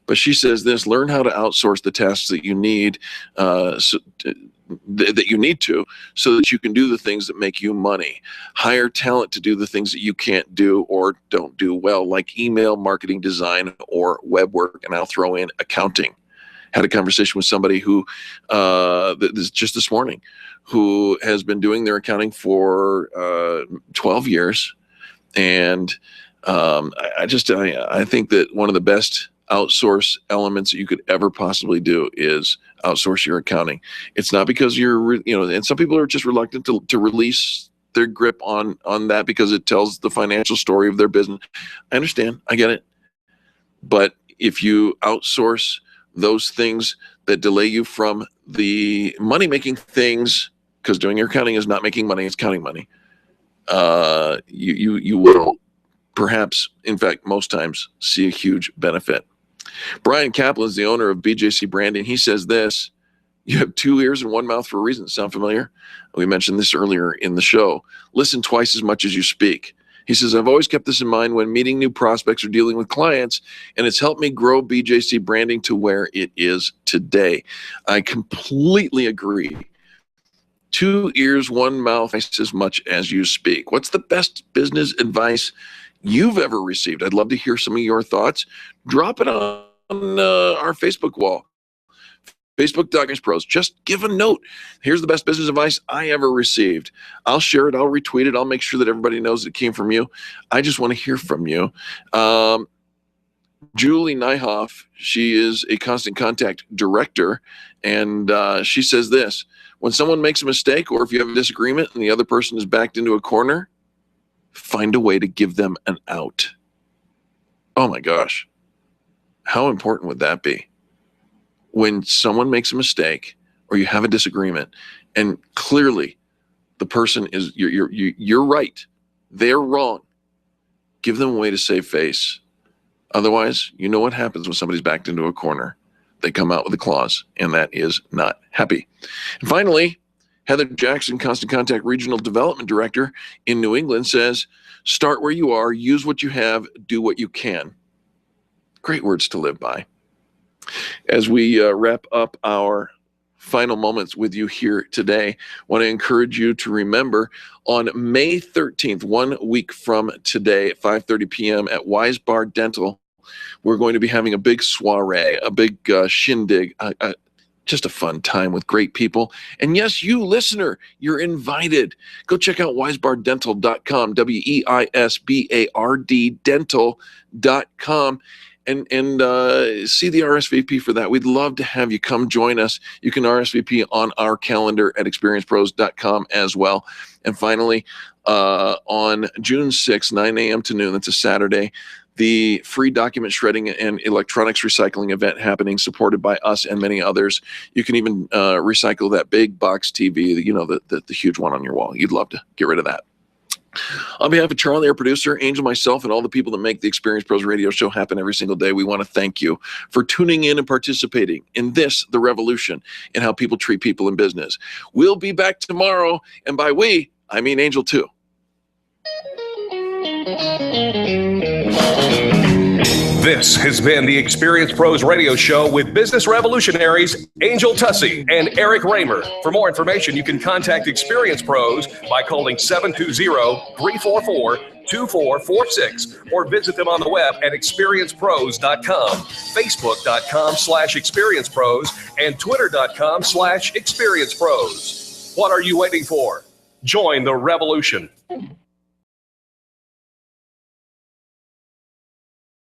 But she says this, learn how to outsource the tasks that you need, so that you can do the things that make you money. Hire talent to do the things that you can't do or don't do well, like email, marketing, design, or web work. And I'll throw in accounting. Had a conversation with somebody who, just this morning, who has been doing their accounting for 12 years. And I think that one of the best outsource elements that you could ever possibly do is outsource your accounting. It's not because and some people are just reluctant to release their grip on that because it tells the financial story of their business. I understand. I get it. But if you outsource those things that delay you from the money-making things, because doing your accounting is not making money, it's counting money, you will perhaps, in fact, most times, see a huge benefit. Brian Kaplan is the owner of BJC Branding. He says this, you have 2 ears and 1 mouth for a reason. Sound familiar? We mentioned this earlier in the show. Listen twice as much as you speak. He says, I've always kept this in mind when meeting new prospects or dealing with clients, and it's helped me grow BJC Branding to where it is today. I completely agree. 2 ears, 1 mouth, twice as much as you speak. What's the best business advice you've ever received? I'd love to hear some of your thoughts. Drop it on our Facebook wall, Facebook.com/pros. Just give a note. Here's the best business advice I ever received. I'll share it. I'll retweet it. I'll make sure that everybody knows it came from you. I just want to hear from you. Julie Nyhoff, she is a Constant Contact director, and she says this, when someone makes a mistake or if you have a disagreement and the other person is backed into a corner, find a way to give them an out. Oh my gosh. How important would that be? When someone makes a mistake or you have a disagreement and clearly the person is, you're right, they're wrong, give them a way to save face. Otherwise, you know what happens when somebody's backed into a corner. They come out with a clause, and that is not happy. And finally, Heather Jackson, Constant Contact Regional Development Director in New England, says, start where you are, use what you have, do what you can. Great words to live by. As we wrap up our final moments with you here today, I want to encourage you to remember on May 13th, 1 week from today at 5:30 p.m. at Wise Bar Dental, we're going to be having a big soiree, a big shindig, just a fun time with great people. And yes, you listener, you're invited. Go check out wisebarddental.com, WEISBARD dental.com. And see the RSVP for that. We'd love to have you come join us. You can RSVP on our calendar at experiencepros.com as well. And finally, on June 6th, 9 a.m. to noon, that's a Saturday, the free document shredding and electronics recycling event happening, supported by us and many others. You can even recycle that big box TV, the huge one on your wall. You'd love to get rid of that. On behalf of Charlie, our producer, Angel, myself, and all the people that make the Experience Pros radio show happen every single day, we want to thank you for tuning in and participating in this, the revolution, in how people treat people in business. We'll be back tomorrow, and by we, I mean Angel too. This has been the Experience Pros radio show with business revolutionaries Angel Tussey and Eric Raymer. For more information, you can contact Experience Pros by calling 720-344-2446 or visit them on the web at experiencepros.com, facebook.com/experiencepros, and twitter.com/experiencepros. What are you waiting for? Join the revolution.